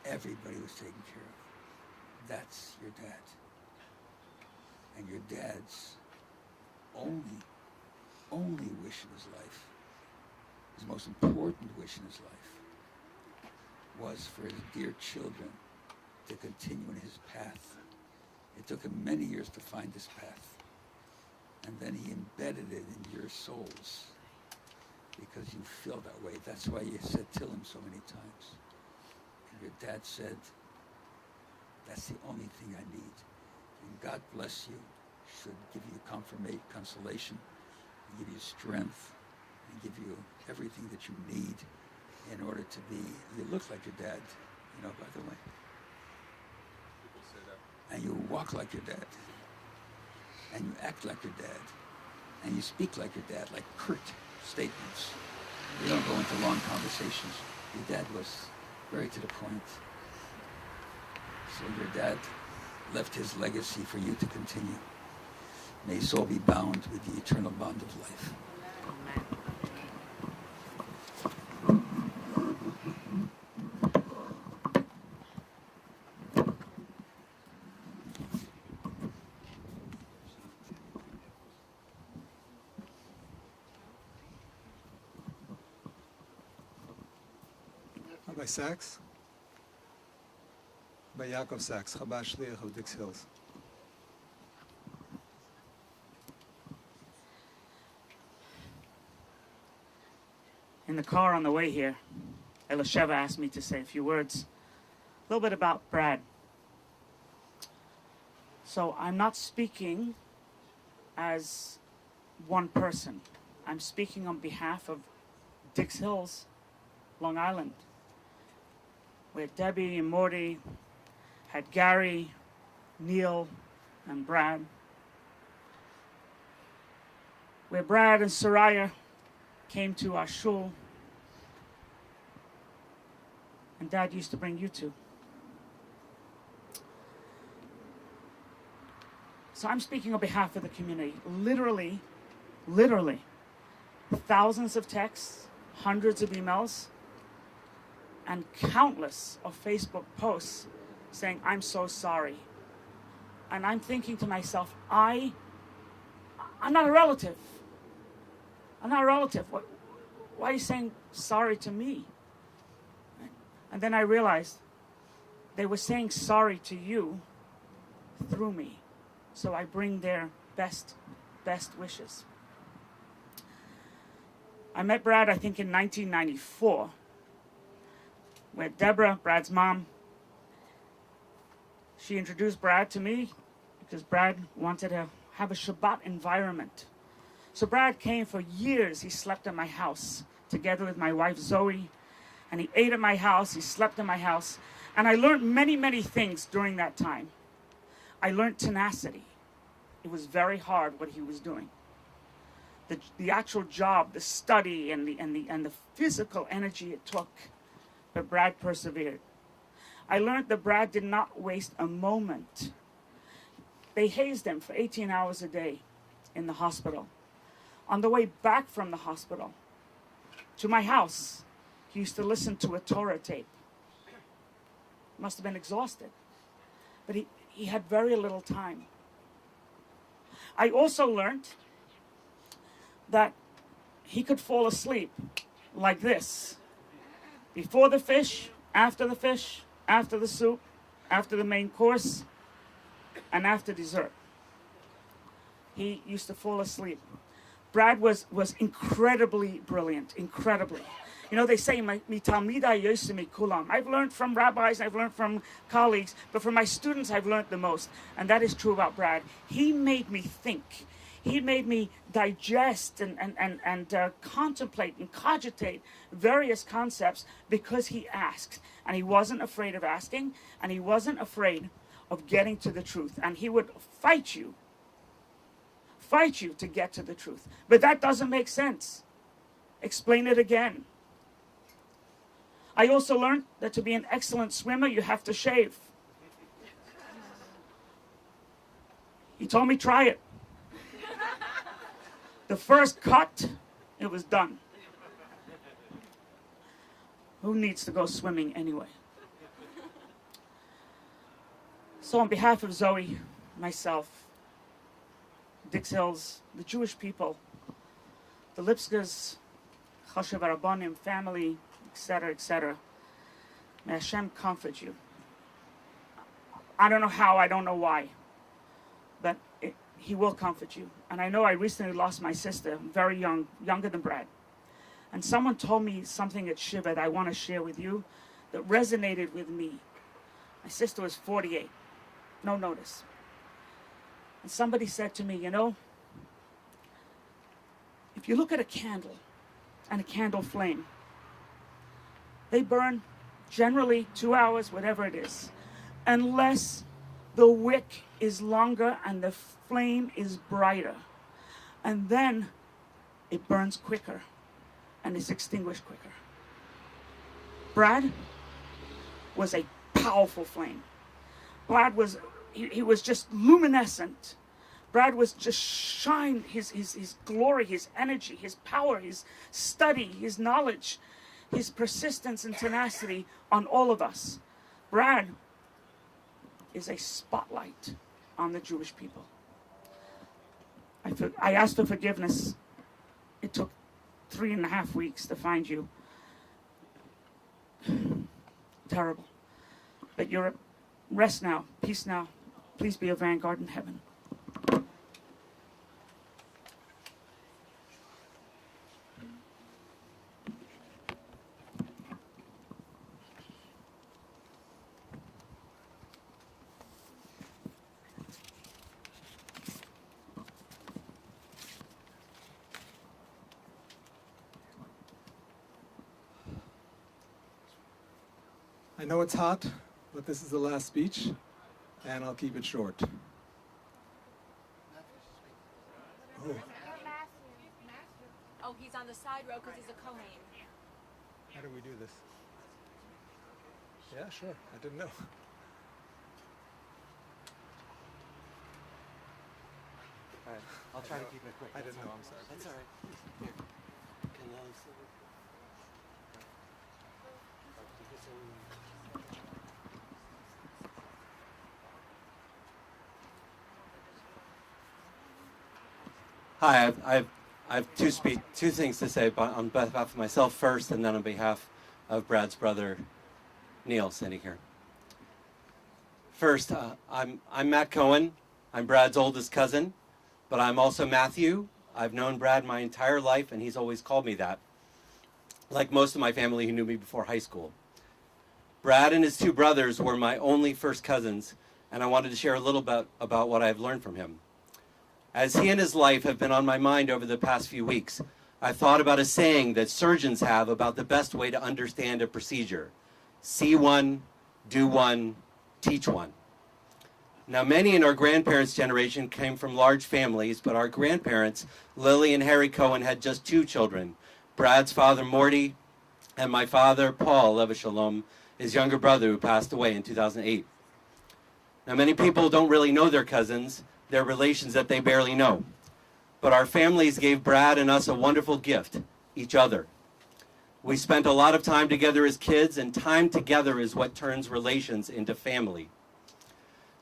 Everybody was taken care of. That's your dad. And your dad's only wish in his life, his most important wish in his life, was for his dear children to continue in his path. It took him many years to find this path. And then he embedded it in your souls. because you feel that way. That's why you said Tillim so many times. And your dad said, that's the only thing I need. And God bless you, should give you consolation, and give you strength, and give you everything that you need in order to be, you look like your dad, by the way. People say that. And you walk like your dad. And you act like your dad. And you speak like your dad, like curt statements. You don't go into long conversations. Your dad was very to the point. So your dad left his legacy for you to continue. May his soul be bound with the eternal bond of life. Rabbi Sachs? By Yaakov Sachs, Chabad Shliach of Dix Hills. In the car on the way here, Elisheva asked me to say a few words, a little bit about Brad. So I'm not speaking as one person. I'm speaking on behalf of Dix Hills, Long Island, where Debbie and Morty had Gary, Neil, and Brad. Where Brad and Soraya came to our shul, and Dad used to bring you to. So I'm speaking on behalf of the community. Literally, thousands of texts, hundreds of emails, and countless of Facebook posts saying, I'm so sorry. And I'm thinking to myself, I'm not a relative. I'm not a relative. Why are you saying sorry to me? And then I realized they were saying sorry to you through me. So I bring their best wishes. I met Brad, I think, in 1994, where Deborah, Brad's mom, she introduced Brad to me because Brad wanted to have a Shabbat environment. So Brad came for years. He slept in my house together with my wife Zoe, and he ate at my house, he slept in my house, and I learned many things during that time. I learned tenacity. It was very hard what he was doing. The actual job, the study, and the physical energy it took, but Brad persevered. I learned that Brad did not waste a moment. They hazed him for 18 hours a day in the hospital. On the way back from the hospital to my house, he used to listen to a Torah tape. Must have been exhausted. But he had very little time. I also learned that he could fall asleep like this. Before the fish, after the soup, after the main course, and after dessert. He used to fall asleep. Brad was incredibly brilliant, incredibly. You know, they say, "Mi talmidai yosemi kulam." I've learned from rabbis, I've learned from colleagues, but from my students, I've learned the most. And that is true about Brad. He made me think. He made me digest and contemplate and cogitate various concepts because he asked. And he wasn't afraid of asking, and he wasn't afraid of getting to the truth. And he would fight you to get to the truth. But that doesn't make sense. Explain it again. I also learned that to be an excellent swimmer, you have to shave. He told me, try it. The first cut, it was done. Who needs to go swimming anyway? So on behalf of Zoe, myself, Dix Hills, the Jewish people, the Lipskers, Choshev Rabbanim, family, etc., may Hashem comfort you. I don't know how, I don't know why, but He will comfort you. And I know I recently lost my sister, very young, younger than Brad. And someone told me something at Shiva that I want to share with you that resonated with me. My sister was 48, no notice. And somebody said to me, you know, if you look at a candle and a candle flame, they burn generally 2 hours, whatever it is, unless the wick is longer and the flame is brighter. And then it burns quicker and is extinguished quicker. Brad was a powerful flame. Brad was, he was just luminescent. Brad was just shine, his glory, his energy, his power, his study, his knowledge, his persistence and tenacity on all of us. Brad is a spotlight on the Jewish people. I asked for forgiveness. It took 3.5 weeks to find you. Terrible. But you're at rest now, peace now. Please be a vanguard in heaven. I know it's hot, but this is the last speech, and I'll keep it short. Oh. Oh, he's on the side row because he's a Cohen. How do we do this? Yeah, sure. I didn't know. All right, I'll try to keep it quick. I didn't know. I'm sorry. That's all right. Here. Can Hi, I have two things to say on behalf of myself first, and then on behalf of Brad's brother, Neil, sitting here. First, I'm Matt Cohen. I'm Brad's oldest cousin, but I'm also Matthew. I've known Brad my entire life, and he's always called me that, like most of my family who knew me before high school. Brad and his two brothers were my only first cousins, and I wanted to share a little bit about what I've learned from him. As he and his life have been on my mind over the past few weeks, I've thought about a saying that surgeons have about the best way to understand a procedure. See one, do one, teach one. Now, many in our grandparents' generation came from large families, but our grandparents, Lily and Harry Cohen, had just 2 children, Brad's father, Morty, and my father, Paul, Lev Shalom, his younger brother, who passed away in 2008. Now, many people don't really know their cousins, their relations that they barely know. But our families gave Brad and us a wonderful gift, each other. We spent a lot of time together as kids, and time together is what turns relations into family.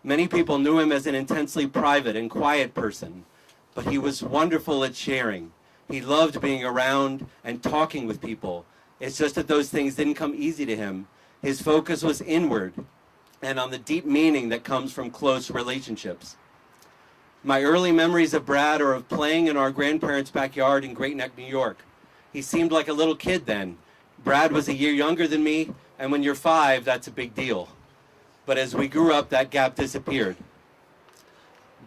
Many people knew him as an intensely private and quiet person, but he was wonderful at sharing. He loved being around and talking with people. It's just that those things didn't come easy to him. His focus was inward and on the deep meaning that comes from close relationships. My early memories of Brad are of playing in our grandparents' backyard in Great Neck, New York. He seemed like a little kid then. Brad was a year younger than me, and when you're 5, that's a big deal. But as we grew up, that gap disappeared.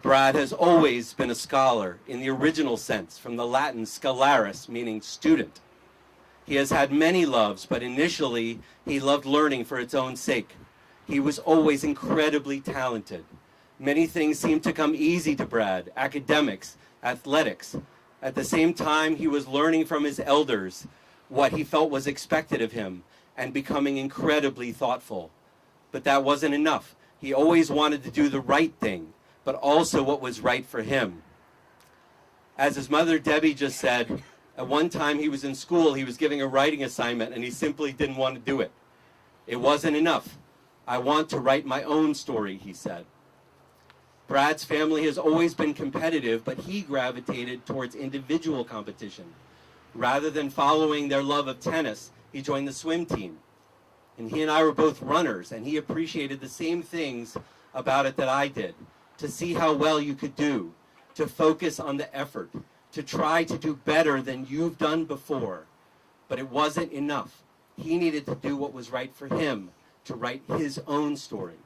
Brad has always been a scholar in the original sense, from the Latin scholaris, meaning student. He has had many loves, but initially he loved learning for its own sake. He was always incredibly talented. Many things seemed to come easy to Brad, academics, athletics. At the same time, he was learning from his elders what he felt was expected of him and becoming incredibly thoughtful. But that wasn't enough. He always wanted to do the right thing, but also what was right for him. As his mother, Debbie, just said, at one time he was in school, he was giving a writing assignment, and he simply didn't want to do it. It wasn't enough. I want to write my own story, he said. Brad's family has always been competitive, but he gravitated towards individual competition. Rather than following their love of tennis, he joined the swim team. And he and I were both runners, and he appreciated the same things about it that I did. To see how well you could do, to focus on the effort, to try to do better than you've done before. But it wasn't enough. He needed to do what was right for him, to write his own story.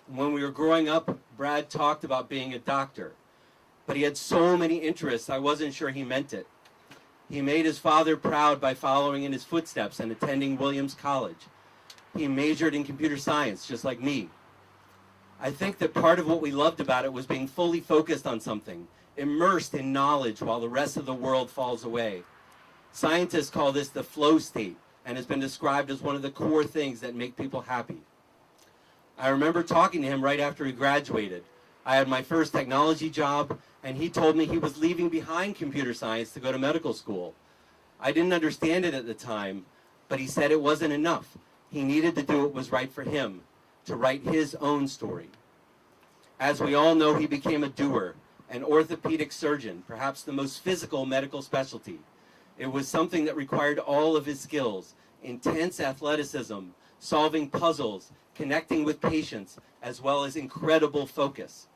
When we were growing up, Brad talked about being a doctor, but he had so many interests, I wasn't sure he meant it. He made his father proud by following in his footsteps and attending Williams College. He majored in computer science, just like me. I think that part of what we loved about it was being fully focused on something, immersed in knowledge while the rest of the world falls away. Scientists call this the flow state, and has been described as one of the core things that make people happy. I remember talking to him right after he graduated. I had my first technology job, and he told me he was leaving behind computer science to go to medical school. I didn't understand it at the time, but he said it wasn't enough. He needed to do what was right for him, to write his own story. As we all know, he became a doer, an orthopedic surgeon, perhaps the most physical medical specialty. It was something that required all of his skills, intense athleticism, solving puzzles, connecting with patients, as well as incredible focus.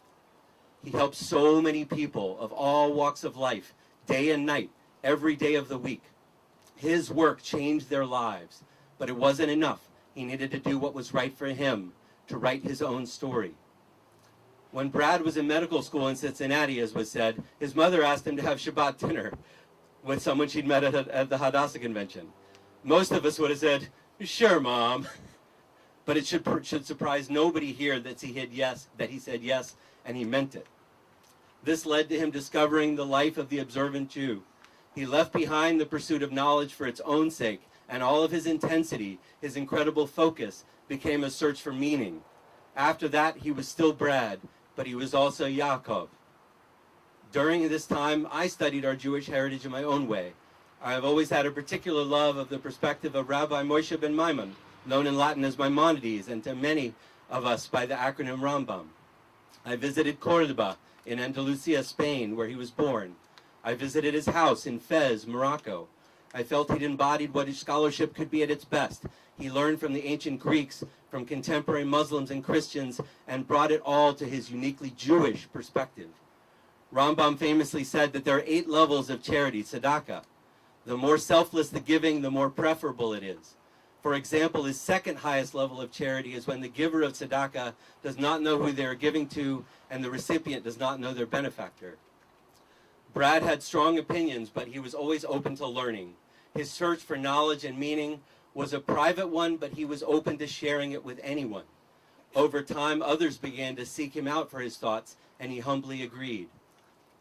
He helped so many people of all walks of life, day and night, every day of the week. His work changed their lives, but it wasn't enough. He needed to do what was right for him, to write his own story. When Brad was in medical school in Cincinnati, as was said, his mother asked him to have Shabbat dinner with someone she'd met at the Hadassah convention. Most of us would have said, "Sure, Mom." But it should surprise nobody here that he said yes, and he meant it. This led to him discovering the life of the observant Jew. He left behind the pursuit of knowledge for its own sake, and all of his intensity, his incredible focus, became a search for meaning. After that, he was still Brad, but he was also Yaakov. During this time, I studied our Jewish heritage in my own way. I have always had a particular love of the perspective of Rabbi Moshe ben Maimon, known in Latin as Maimonides, and to many of us by the acronym Rambam. I visited Cordoba in Andalusia, Spain, where he was born. I visited his house in Fez, Morocco. I felt he'd embodied what his scholarship could be at its best. He learned from the ancient Greeks, from contemporary Muslims and Christians, and brought it all to his uniquely Jewish perspective. Rambam famously said that there are 8 levels of charity, tzedakah. The more selfless the giving, the more preferable it is. For example, his second highest level of charity is when the giver of tzedakah does not know who they are giving to, and the recipient does not know their benefactor. Brad had strong opinions, but he was always open to learning. His search for knowledge and meaning was a private one, but he was open to sharing it with anyone. Over time, others began to seek him out for his thoughts, and he humbly agreed.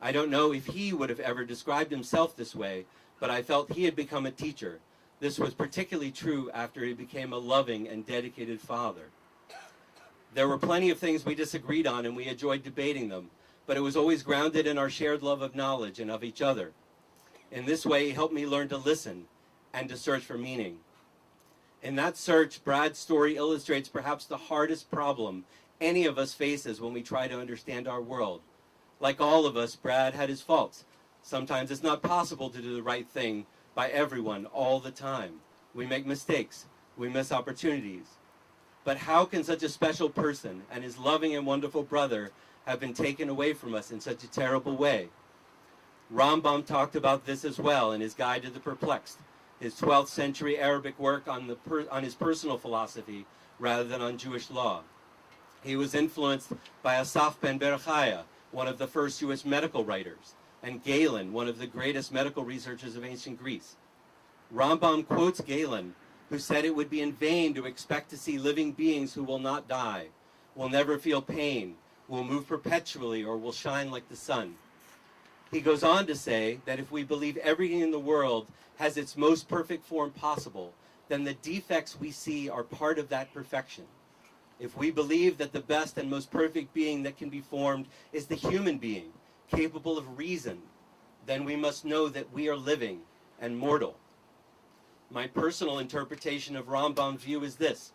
I don't know if he would have ever described himself this way, but I felt he had become a teacher. This was particularly true after he became a loving and dedicated father. There were plenty of things we disagreed on, and we enjoyed debating them, but it was always grounded in our shared love of knowledge and of each other. In this way, he helped me learn to listen and to search for meaning. In that search, Brad's story illustrates perhaps the hardest problem any of us faces when we try to understand our world. Like all of us, Brad had his faults. Sometimes it's not possible to do the right thing by everyone all the time. We make mistakes. We miss opportunities. But how can such a special person and his loving and wonderful brother have been taken away from us in such a terrible way? Rambam talked about this as well in his Guide to the Perplexed, his 12th century Arabic work on his personal philosophy rather than on Jewish law. He was influenced by Asaf ben Berachaya, one of the first Jewish medical writers, and Galen, one of the greatest medical researchers of ancient Greece. Rambam quotes Galen, who said it would be in vain to expect to see living beings who will not die, will never feel pain, will move perpetually, or will shine like the sun. He goes on to say that if we believe everything in the world has its most perfect form possible, then the defects we see are part of that perfection. If we believe that the best and most perfect being that can be formed is the human being, capable of reason, then we must know that we are living and mortal. My personal interpretation of Rambam's view is this: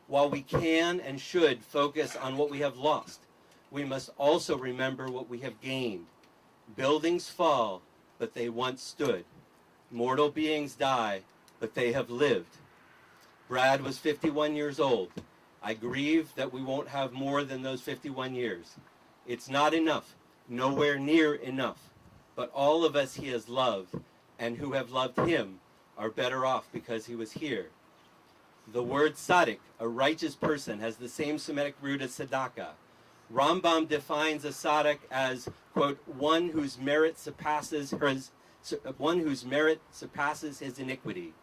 while we can and should focus on what we have lost, we must also remember what we have gained. Buildings fall, but they once stood. Mortal beings die, but they have lived. Brad was 51 years old. I grieve that we won't have more than those 51 years. It's not enough, nowhere near enough. But all of us he has loved, and who have loved him, are better off because he was here. The word tzaddik, a righteous person, has the same Semitic root as tzedakah. Rambam defines a tzaddik as, quote, one whose merit surpasses his iniquity.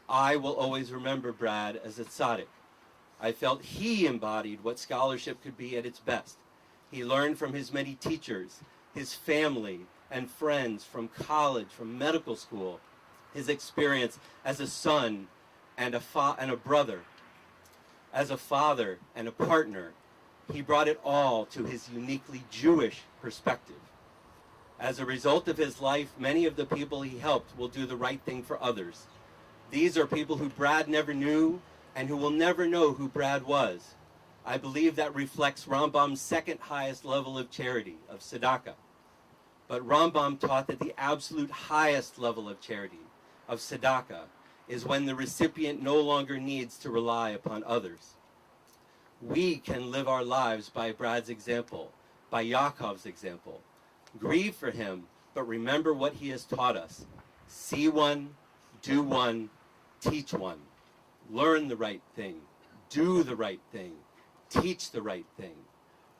I will always remember Brad as a tzaddik. I felt he embodied what scholarship could be at its best. He learned from his many teachers, his family and friends, from college, from medical school, his experience as a son and a brother, as a father and a partner. He brought it all to his uniquely Jewish perspective. As a result of his life, many of the people he helped will do the right thing for others. These are people who Brad never knew and who will never know who Brad was. I believe that reflects Rambam's second highest level of charity, of tzedakah. But Rambam taught that the absolute highest level of charity, of tzedakah, is when the recipient no longer needs to rely upon others. We can live our lives by Brad's example, by Yaakov's example. Grieve for him, but remember what he has taught us. See one, do one, teach one. Learn the right thing, do the right thing, teach the right thing.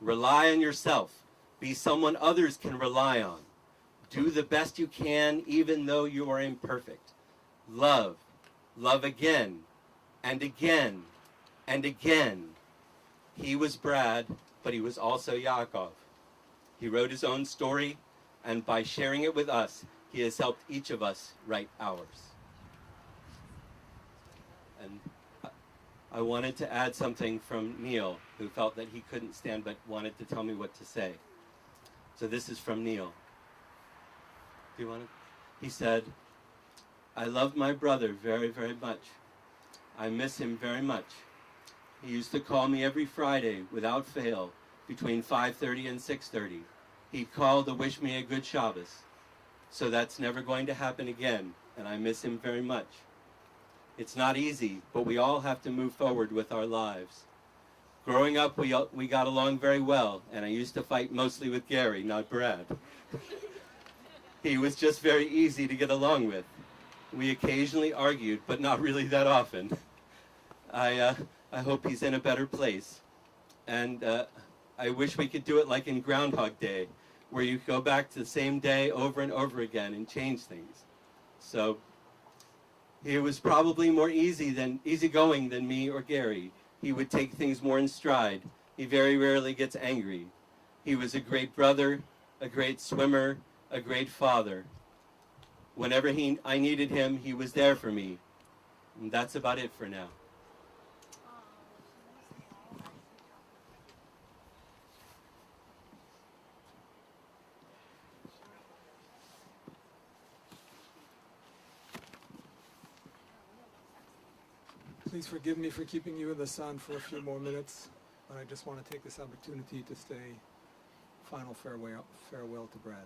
Rely on yourself. Be someone others can rely on. Do the best you can even though you are imperfect. Love. Love again and again and again. He was Brad, but he was also Yaakov. He wrote his own story, and by sharing it with us, he has helped each of us write ours. And I wanted to add something from Neil, who felt that he couldn't stand but wanted to tell me what to say. So this is from Neil. Do you want to? He said, I love my brother very, very much. I miss him very much. He used to call me every Friday without fail between 5:30 and 6:30. He'd call to wish me a good Shabbos. So that's never going to happen again, and I miss him very much. It's not easy, but we all have to move forward with our lives. Growing up, we got along very well, and I used to fight mostly with Gary, not Brad. He was just very easy to get along with. We occasionally argued, but not really that often. I hope he's in a better place. And I wish we could do it like in Groundhog Day, where you go back to the same day over and over again and change things. So he was probably more easygoing than me or Gary. He would take things more in stride. He very rarely gets angry. He was a great brother, a great swimmer, a great father. Whenever I needed him, he was there for me. And that's about it for now. Please forgive me for keeping you in the sun for a few more minutes, but I just want to take this opportunity to say final farewell to Brad.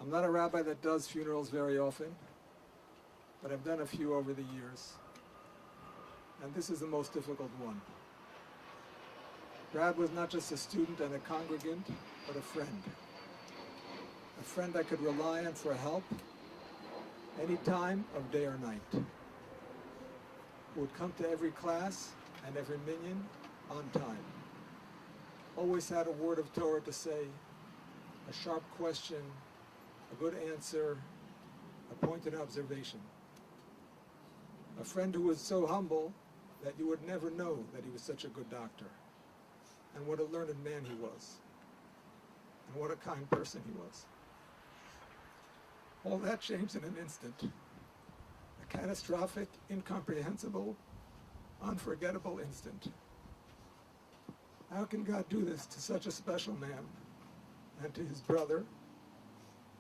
I'm not a rabbi that does funerals very often, but I've done a few over the years, and this is the most difficult one. Brad was not just a student and a congregant, but a friend. A friend I could rely on for help any time of day or night. Who would come to every class and every minyan on time. Always had a word of Torah to say, a sharp question, a good answer, a pointed observation. A friend who was so humble that you would never know that he was such a good doctor. And what a learned man he was. And what a kind person he was. All that changed in an instant. A catastrophic, incomprehensible, unforgettable instant. How can God do this to such a special man, and to his brother,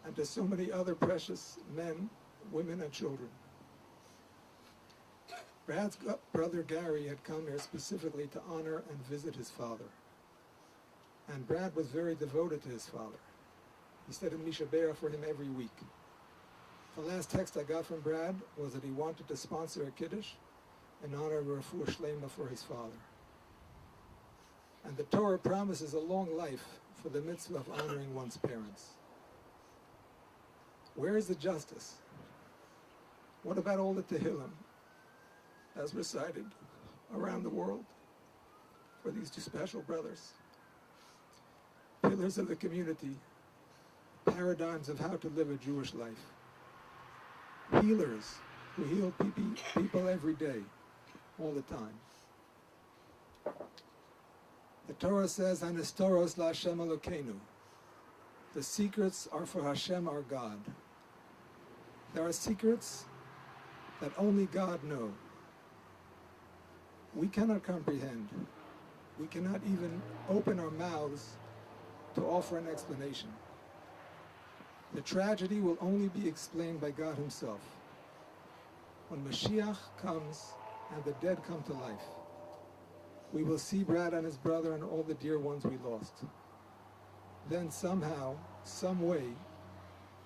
and to so many other precious men, women, and children? Brad's brother Gary had come here specifically to honor and visit his father. And Brad was very devoted to his father. He said a mishabea for him every week. The last text I got from Brad was that he wanted to sponsor a kiddush in honor of refuah shlema for his father. And the Torah promises a long life for the mitzvah of honoring one's parents. Where is the justice? What about all the Tehillim as recited around the world for these two special brothers? Pillars of the community, paradigms of how to live a Jewish life. Healers who heal people every day, all the time. The Torah says, "Hanestoros laHashem Elokeinu." The secrets are for Hashem, our God. There are secrets that only God knows. We cannot comprehend. We cannot even open our mouths to offer an explanation. The tragedy will only be explained by God himself. When Mashiach comes and the dead come to life, we will see Brad and his brother and all the dear ones we lost. Then somehow, some way,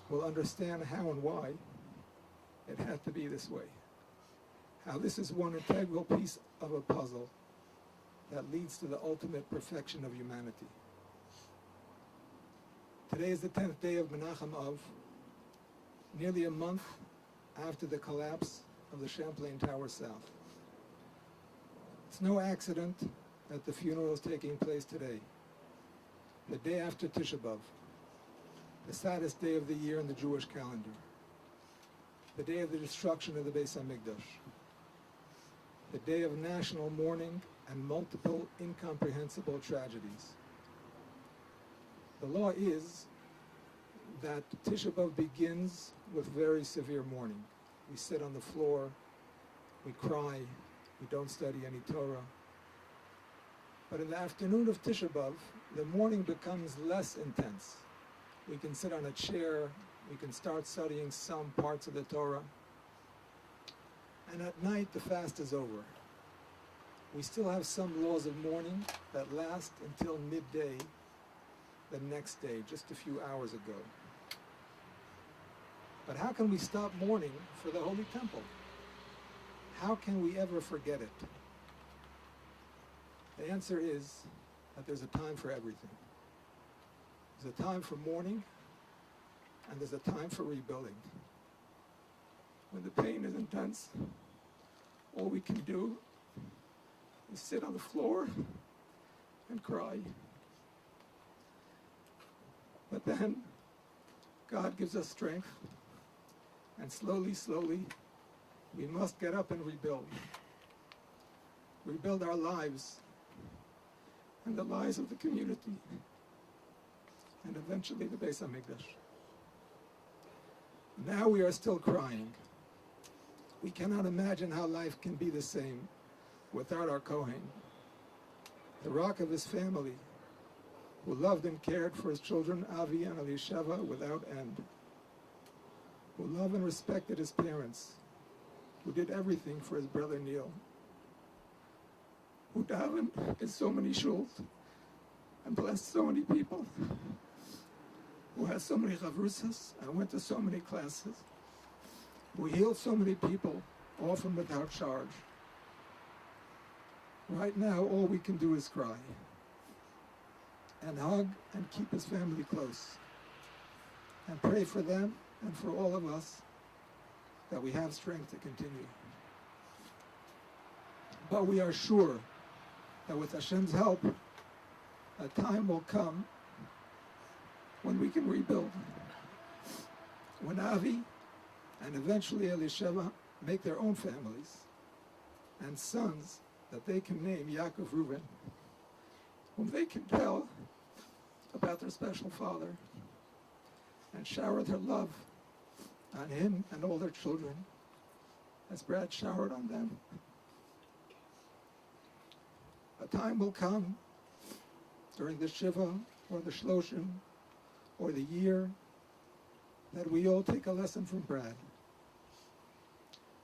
we'll understand how and why it had to be this way. How this is one integral piece of a puzzle that leads to the ultimate perfection of humanity. Today is the 10th day of Menachem Av, nearly a month after the collapse of the Champlain Tower South. It's no accident that the funeral is taking place today, the day after Tisha B'Av, the saddest day of the year in the Jewish calendar, the day of the destruction of the Beis HaMikdash, the day of national mourning and multiple incomprehensible tragedies. The law is that Tisha B'Av begins with very severe mourning. We sit on the floor, we cry, we don't study any Torah. But in the afternoon of Tisha B'Av, the mourning becomes less intense. We can sit on a chair, we can start studying some parts of the Torah. And at night, the fast is over. We still have some laws of mourning that last until midday the next day, just a few hours ago. But how can we stop mourning for the Holy Temple? How can we ever forget it? The answer is that there's a time for everything. There's a time for mourning, and there's a time for rebuilding. When the pain is intense, all we can do is sit on the floor and cry. But then God gives us strength, and slowly, slowly, we must get up and rebuild. Rebuild our lives and the lives of the community, and eventually the Beis HaMikdash. Now we are still crying. We cannot imagine how life can be the same without our Cohen, the rock of his family, who loved and cared for his children, Avi and Elisheva, without end, who loved and respected his parents, who did everything for his brother Neil, who davened in so many shuls and blessed so many people, who has so many chavrusas and went to so many classes, who healed so many people, often without charge. Right now, all we can do is cry and hug and keep his family close and pray for them and for all of us that we have strength to continue. But we are sure that with Hashem's help, a time will come when we can rebuild. When Avi and eventually Elisheva make their own families and sons that they can name Yaakov Reuven, whom they can tell about their special father and shower their love on him and all their children as Brad showered on them. A time will come during the Shiva or the Shloshim or the year that we all take a lesson from Brad,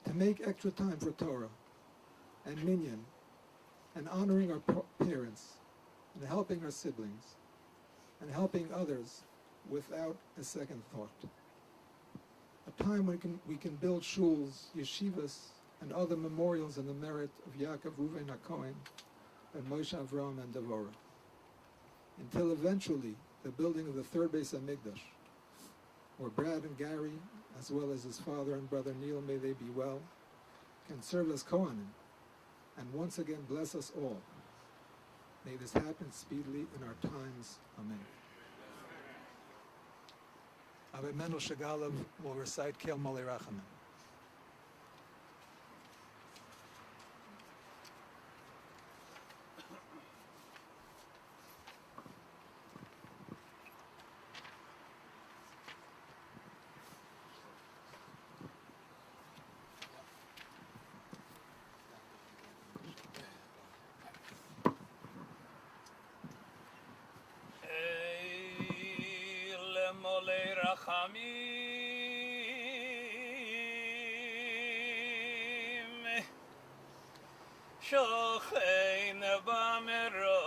to make extra time for Torah and minyan and honoring our parents and helping our siblings and helping others without a second thought. A time when we can build shuls, yeshivas, and other memorials in the merit of Yaakov Reuven HaKohen and Moshe Avram and Devorah, until eventually the building of the third Beis HaMikdash where Brad and Gary, as well as his father and brother Neil, may they be well, can serve as Cohen, and once again bless us all. May this happen speedily in our times. Amen. Abba Mendel Shagalav will recite Kel Mole Rachamim. Shochein b'meromim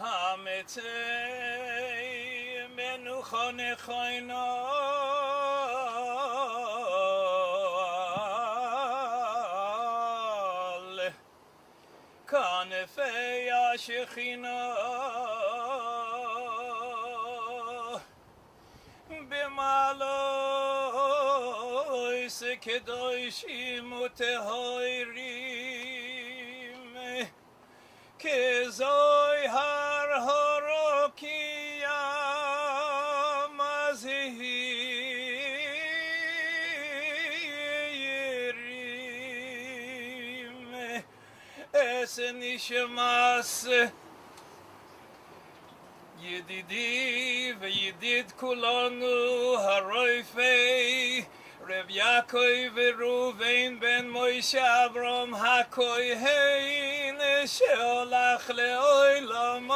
hametzei menucha nechaynal kanefei hashechina b'malo Kedoshim utehoirim Kezoi har horokiyam azihirim Es nishmas Yedidi v'yedid kulanu haroifei Reb Yaakov Reuven ben Moshe Avram HaKohen sheolach le'olamai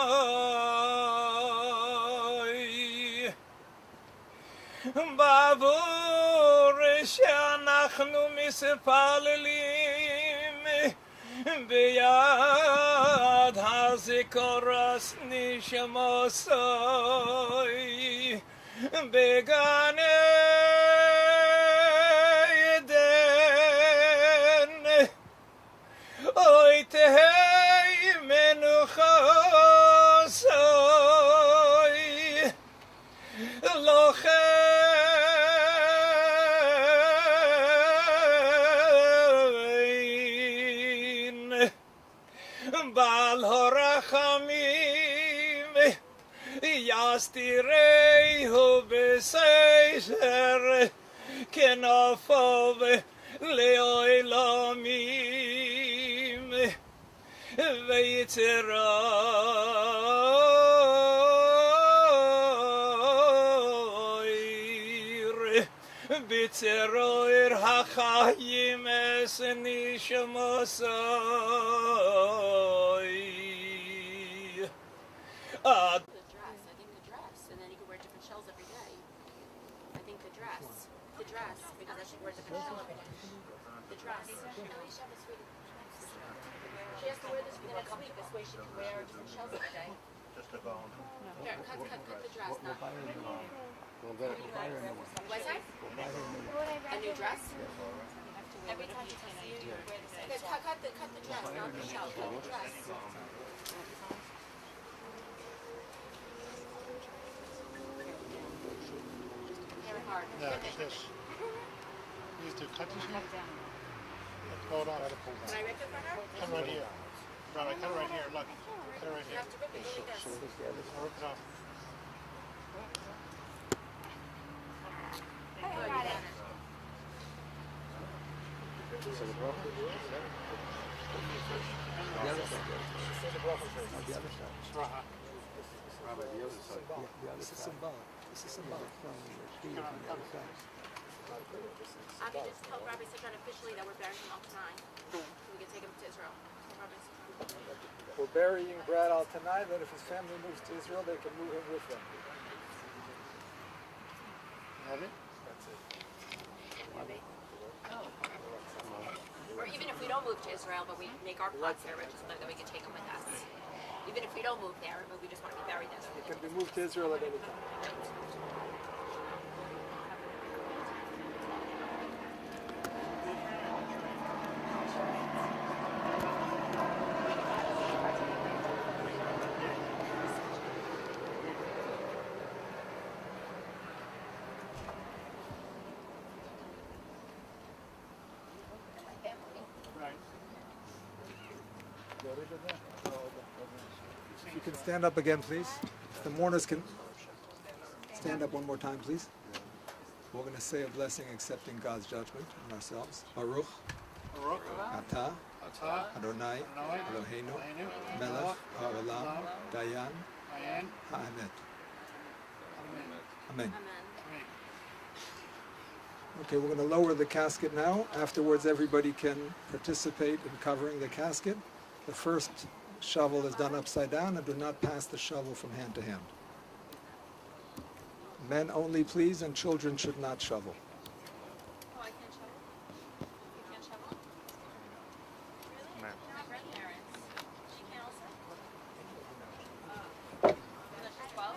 Bavur she'anachnu mispalelim beyad hazikoras nishmosoi beganei Oy tehei menuchosoi lochein bal horachamim yastireihu b'seisher kenofov le'olamim v'yitzeroir b'tzeroir hachayim es nishmosoi The dress. I think the dress, and then you can wear different shells every day. I think the dress, because I should wear different shells every day. The dress. She has to wear this for the next week. This way she can wear different shells every day. Just a bone. Here, cut the dress now. What's that? A new dress? Every time you see you, you wear the same. Cut the dress, not the shell. Cut the dress. Hard. Yeah, it's this. You need to cut this one. Hold on. Can I rip it for her? Come right here. Right, cut it right here. Look. Cut it right You here. have to rip it like this. Rip it off. Oh, you got it. The other side. The other side. This is symbolic. This is symbolic from the tree on the other side. Avi just told Rabbi Sitron officially that we're burying him all tonight. So we can take him to Israel. We're burying Brad al tonight, but if his family moves to Israel, they can move him with them. Have it? That's it. Or even if we don't move to Israel, but we make our plots there, just so that we can take them with us. Even if we don't move there, but we just want to be buried there. It can be moved to Israel at any time. If you can stand up again, please. The mourners can stand up one more time, please. We're going to say a blessing accepting God's judgment on ourselves. Baruch Atah Adonai Eloheinu Melech HaOlam Dayan HaEmet. Amen. Okay, we're going to lower the casket now. Afterwards, everybody can participate in covering the casket. The first shovel is done upside down, and do not pass the shovel from hand to hand. Men only, please, and children should not shovel. Oh, I can't shovel? You can't shovel? Really? Man. My grandparents. She can't also? Unless she's 12?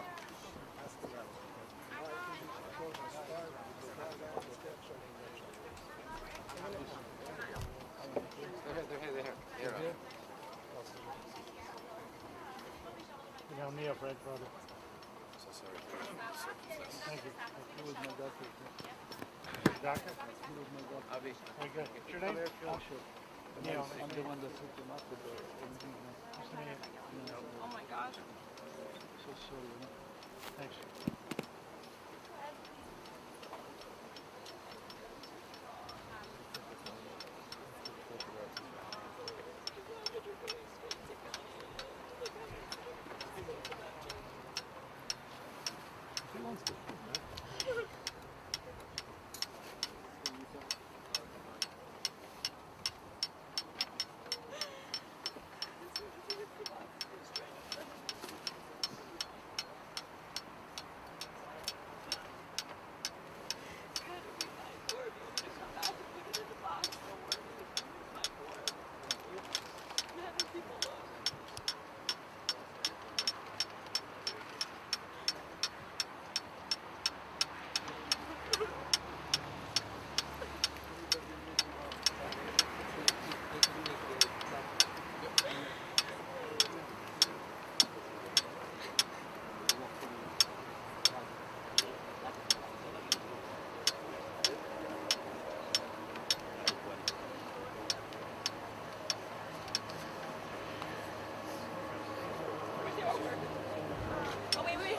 They're here. You know me, Fred, brother. Thank you. He was my doctor. Doctor? He was my doctor. Avi. Very good. What's your name? Asher. Yeah, I'm the one that took him up with the... Oh my gosh. So sorry. Thanks.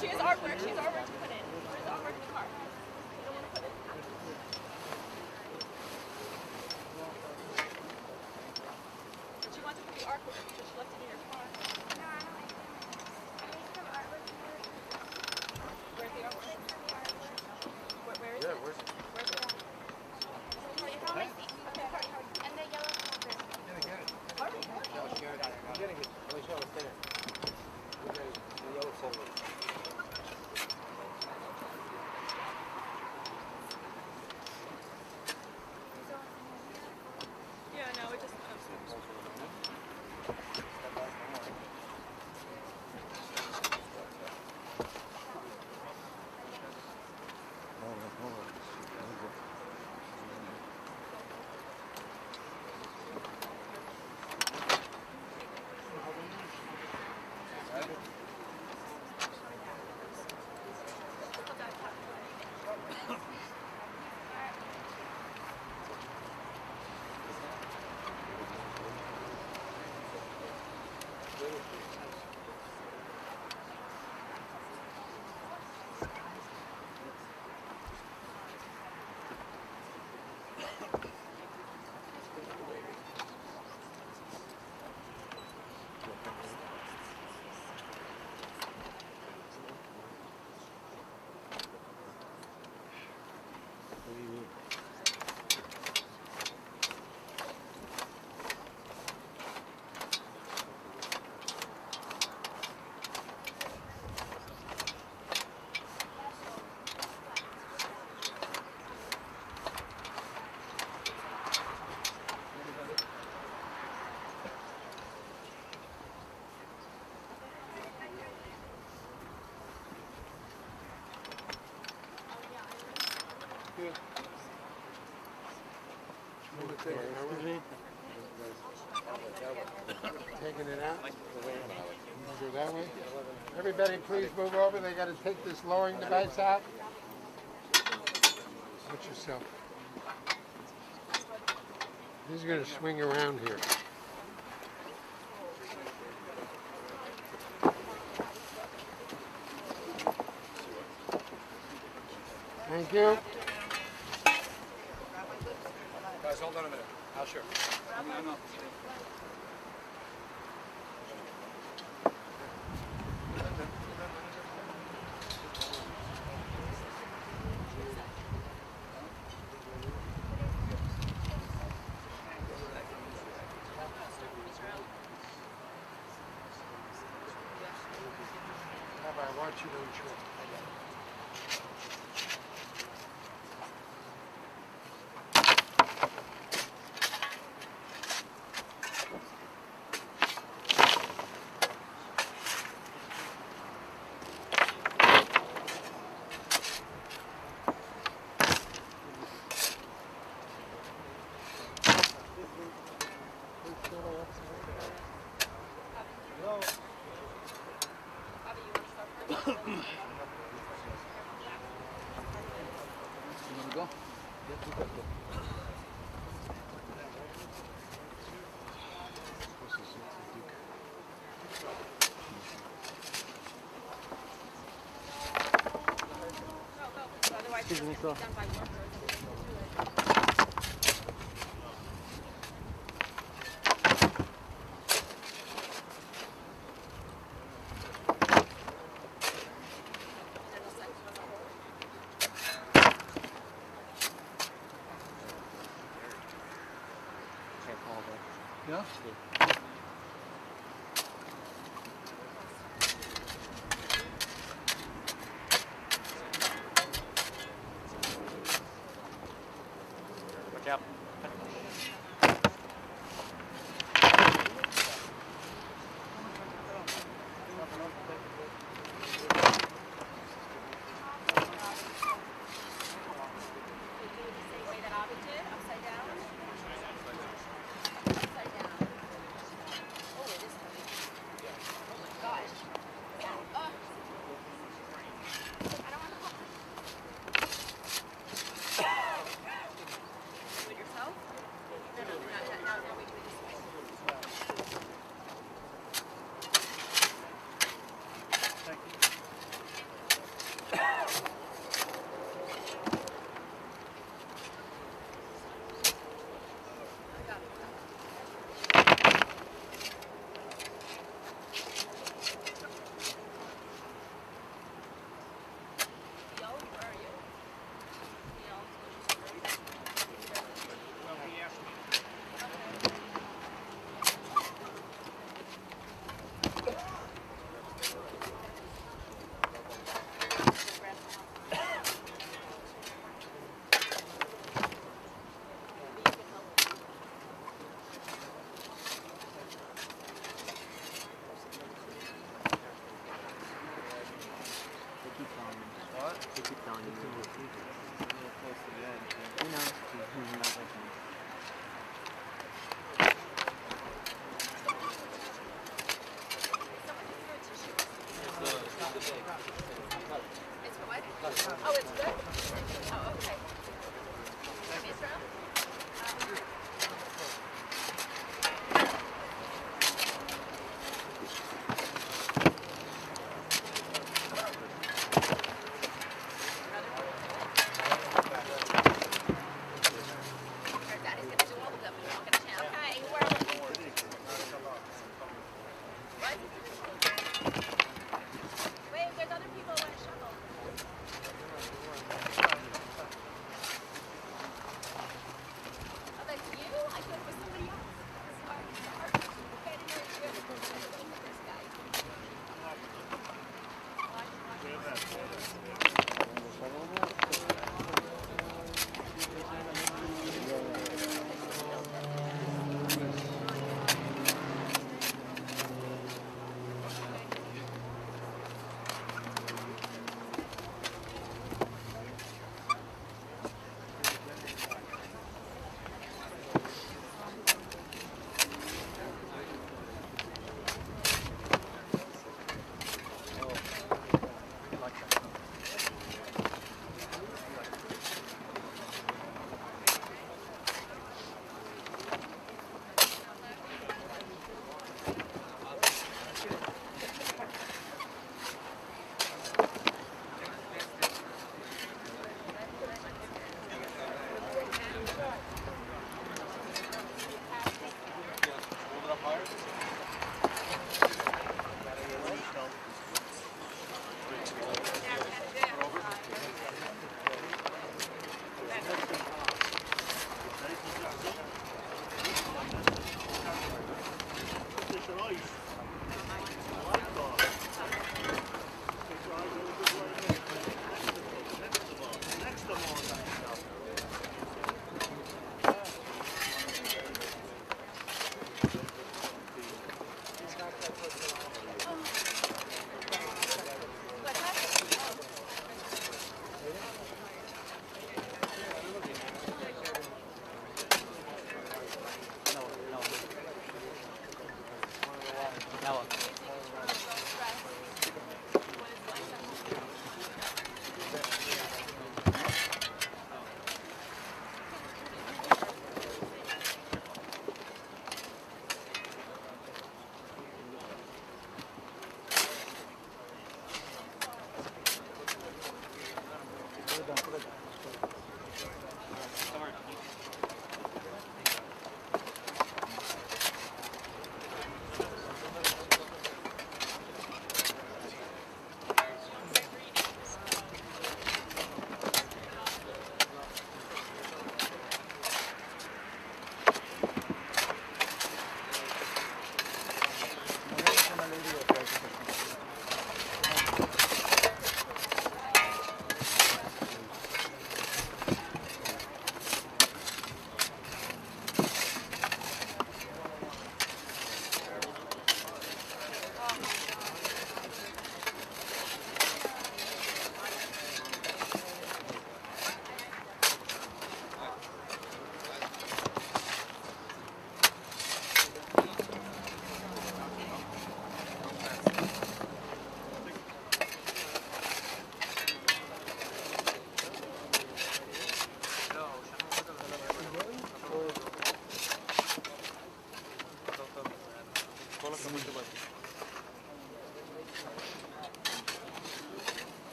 She has artwork. She has artwork to put in. Where's the artwork in the car? You don't want to put it? But you want to put the artwork because she left it in your car. No, I don't like it. I need some artwork. Where's the artwork? Where is it? Where's it at? It's on my seat. Okay, hurry. And the yellow folder. Get it. Hurry. I'm getting it. Alicia, it's there. The yellow folder. Yeah, no, it just... Taking it out? Go that way? Everybody please move over. They got to take this lowering device out. Watch yourself. This is going to swing around here. Thank you. Guys, hold on a minute. I'll sure. I know. Rabbi, I want you to enjoy. Yeah? Watch out. Say that Avi did, upside down. Upside down.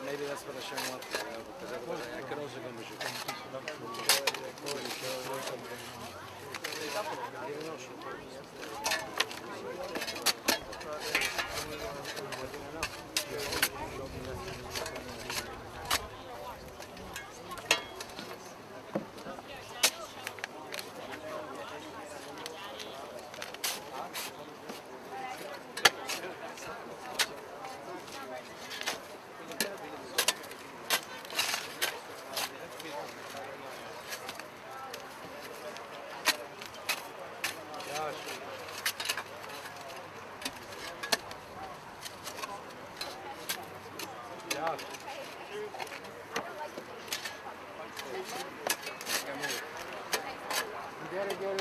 Maybe that's what Hashem wants, because otherwise I could also go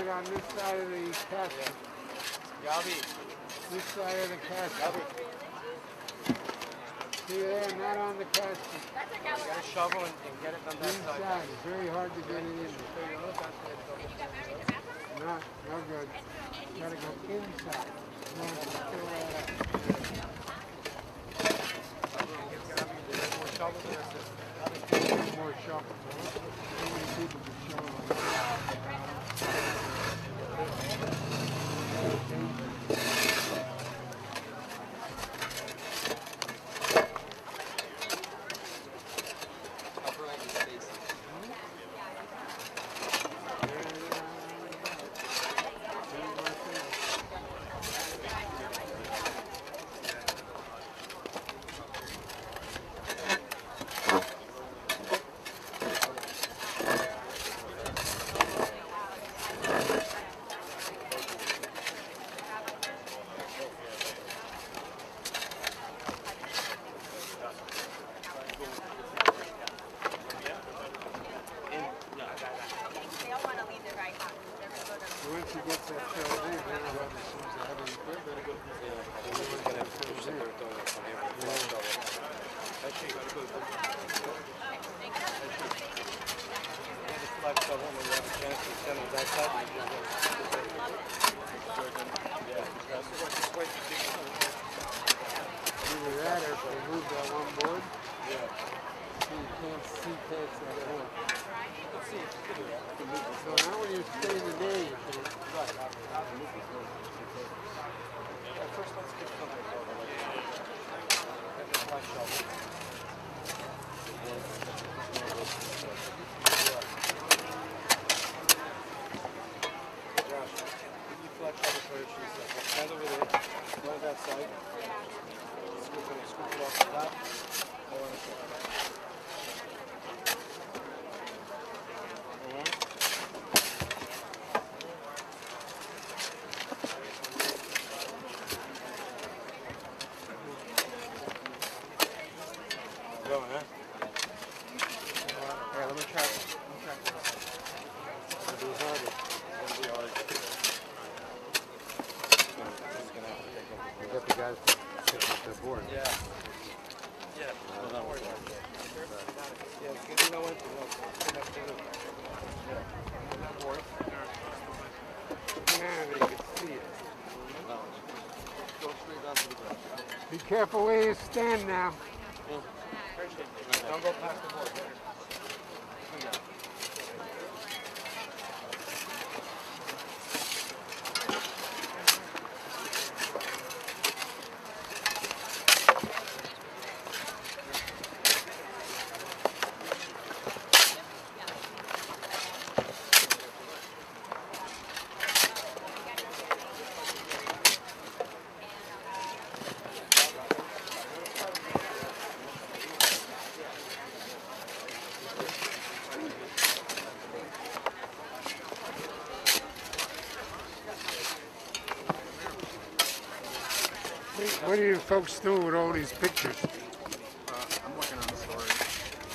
On this side of the casket. This side of the casket. See there, not on the casket. You got a shovel and get it on that side. Inside. It's very hard to get it in. No good. You gotta go inside. No, fill that up. More shovels. How many people can shovel? Once you get that filled in, then I'll have to use the heavy equipment. Either that or if they move that one board, so you can't see past that board. So now when you stay in the day, you can... First, let's get something Josh, give me flat shovel for your shoes. Stand over there, go to that side, scoop it off the top, go on the side. Going, huh? Alright, let me try this. It's going to be harder. It's going to be hard. You got the guys sitting at the board. Yeah. Yeah. Well, don't worry about that. Yeah, because you know what? Yeah. That'll work. Now they can see it. Go straight down to the ground. Be careful where you stand now. Don't go past the board. What are you folks doing with all these pictures? I'm working on a story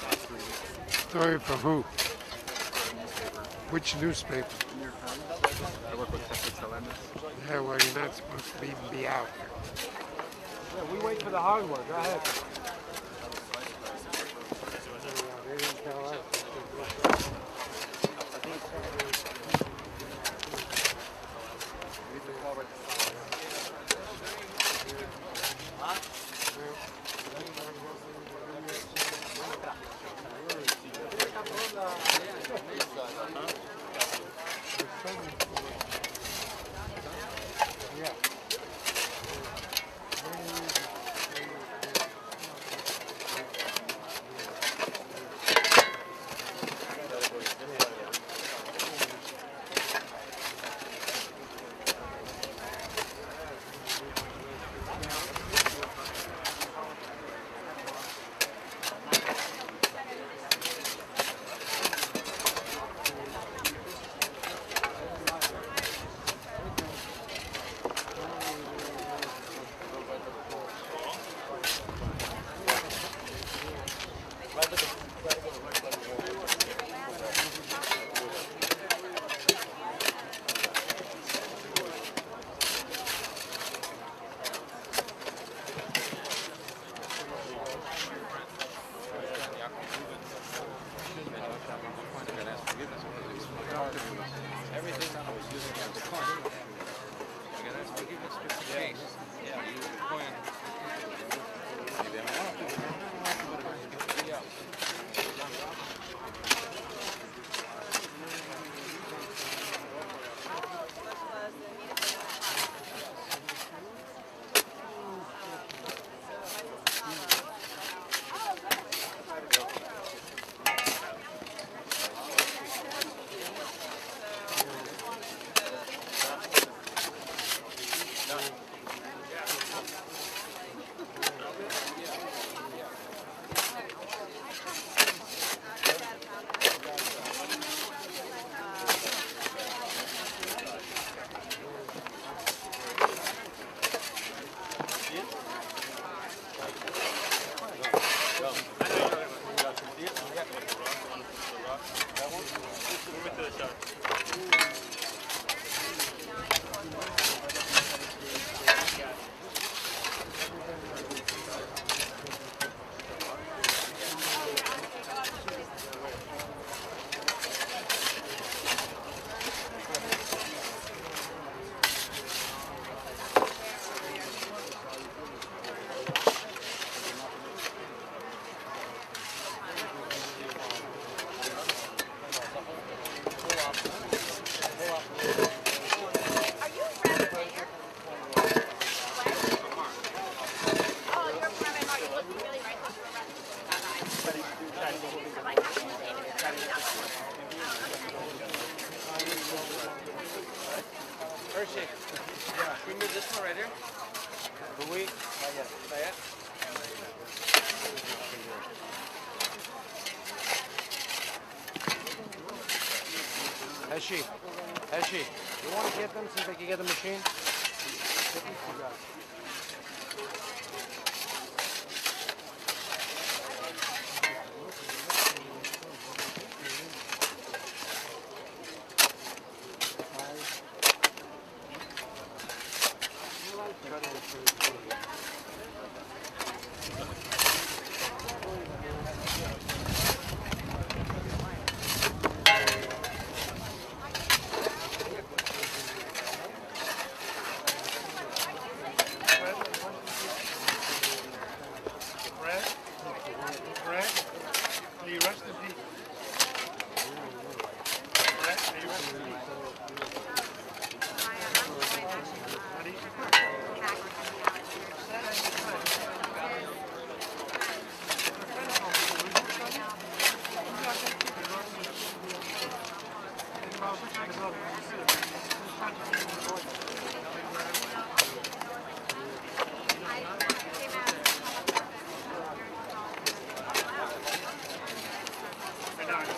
last 3 weeks. Story for who? For a newspaper. Which newspaper? New York Times. I work with Texas Telemis. Yeah, well, you're not supposed to even be out here. Yeah, we wait for the hardware. Go ahead. They didn't tell us. Everything I was using as a coin. I gotta ask forgiveness just in case. Yeah, you use a coin. Maybe I'm wrong. Yeah. Hershey. Yeah. Can we move this one right here? The wheat? Not yet. Not yet? Hershey. You want to get them so they can get the machine? You got it.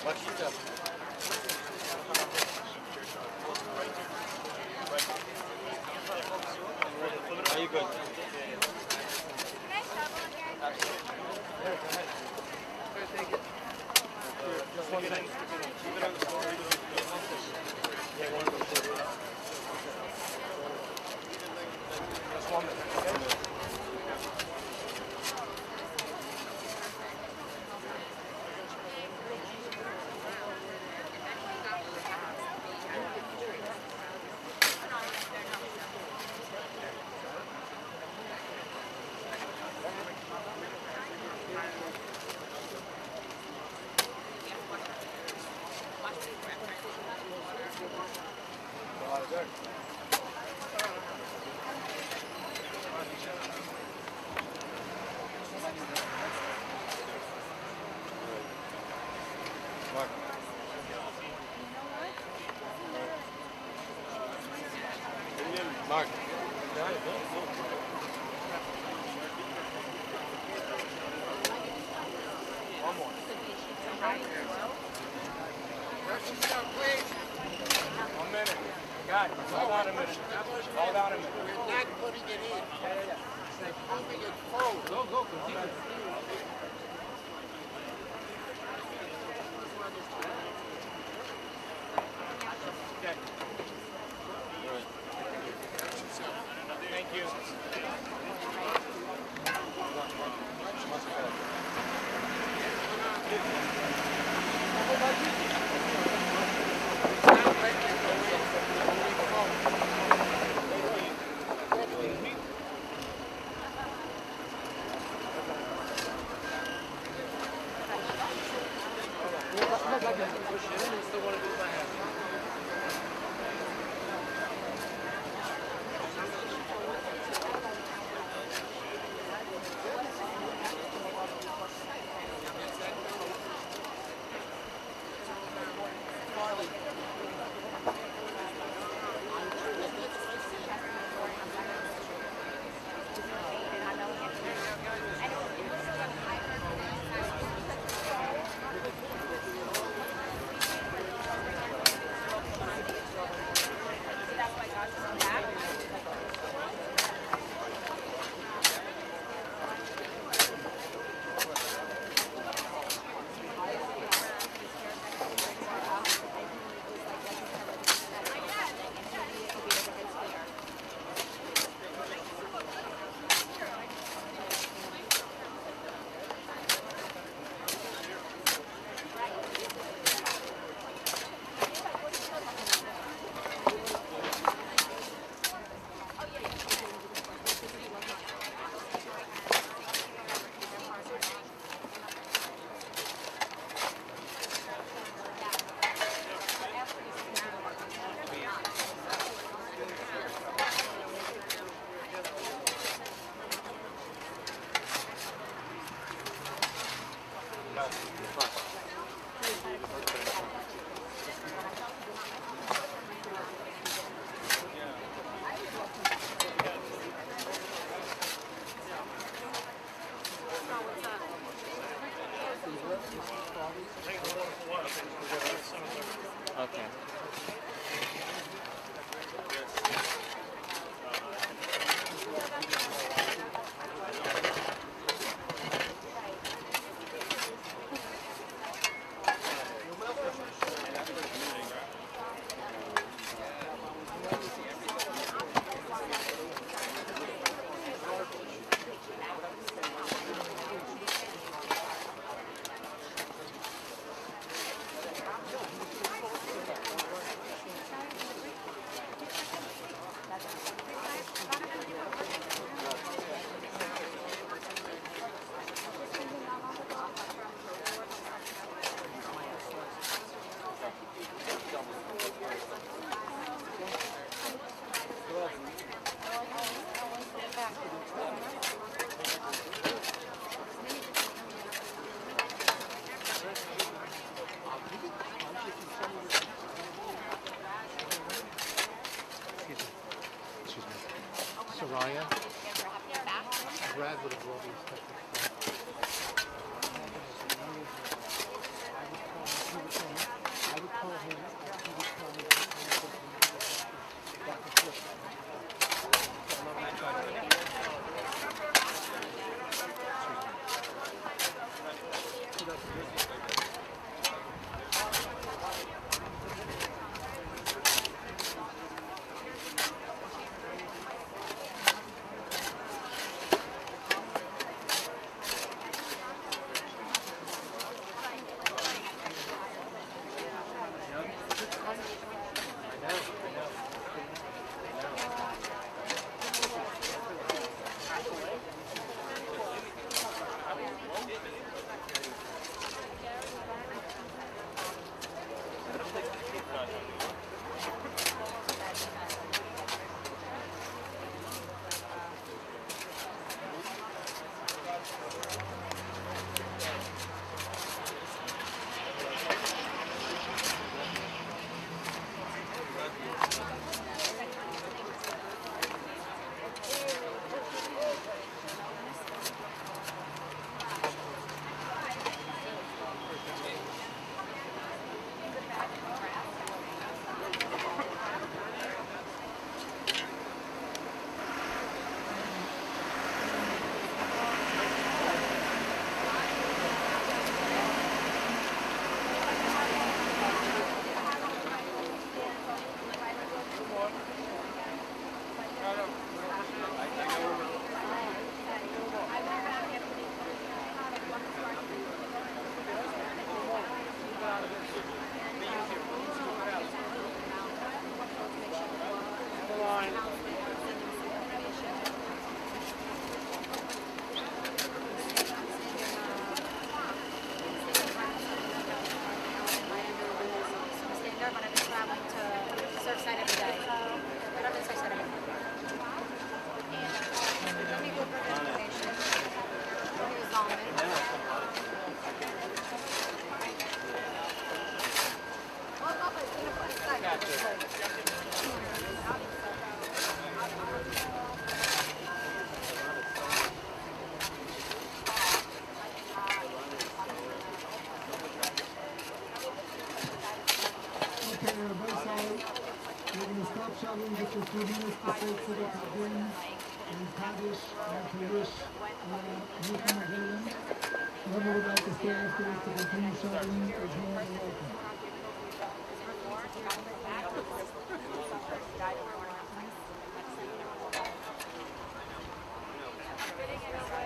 Watch your step. Are you good? Just one minute. Keep it on the floor. Just 1 minute, okay? Mark. One more. Please. 1 minute. God, hold on a minute. Hold on a minute. We're not putting it in. Moving it forward. Go, continue. Okay. Thank you. Okay. Soraya, Brad would have brought these stuff. Okay, everybody, sorry. We're going to stop shouting, get your 2 minutes to say Tzedek Hadin and Kaddish and Pirush Newton Megillim. Whoever would like to stay afterwards to continue shouting is more than welcome.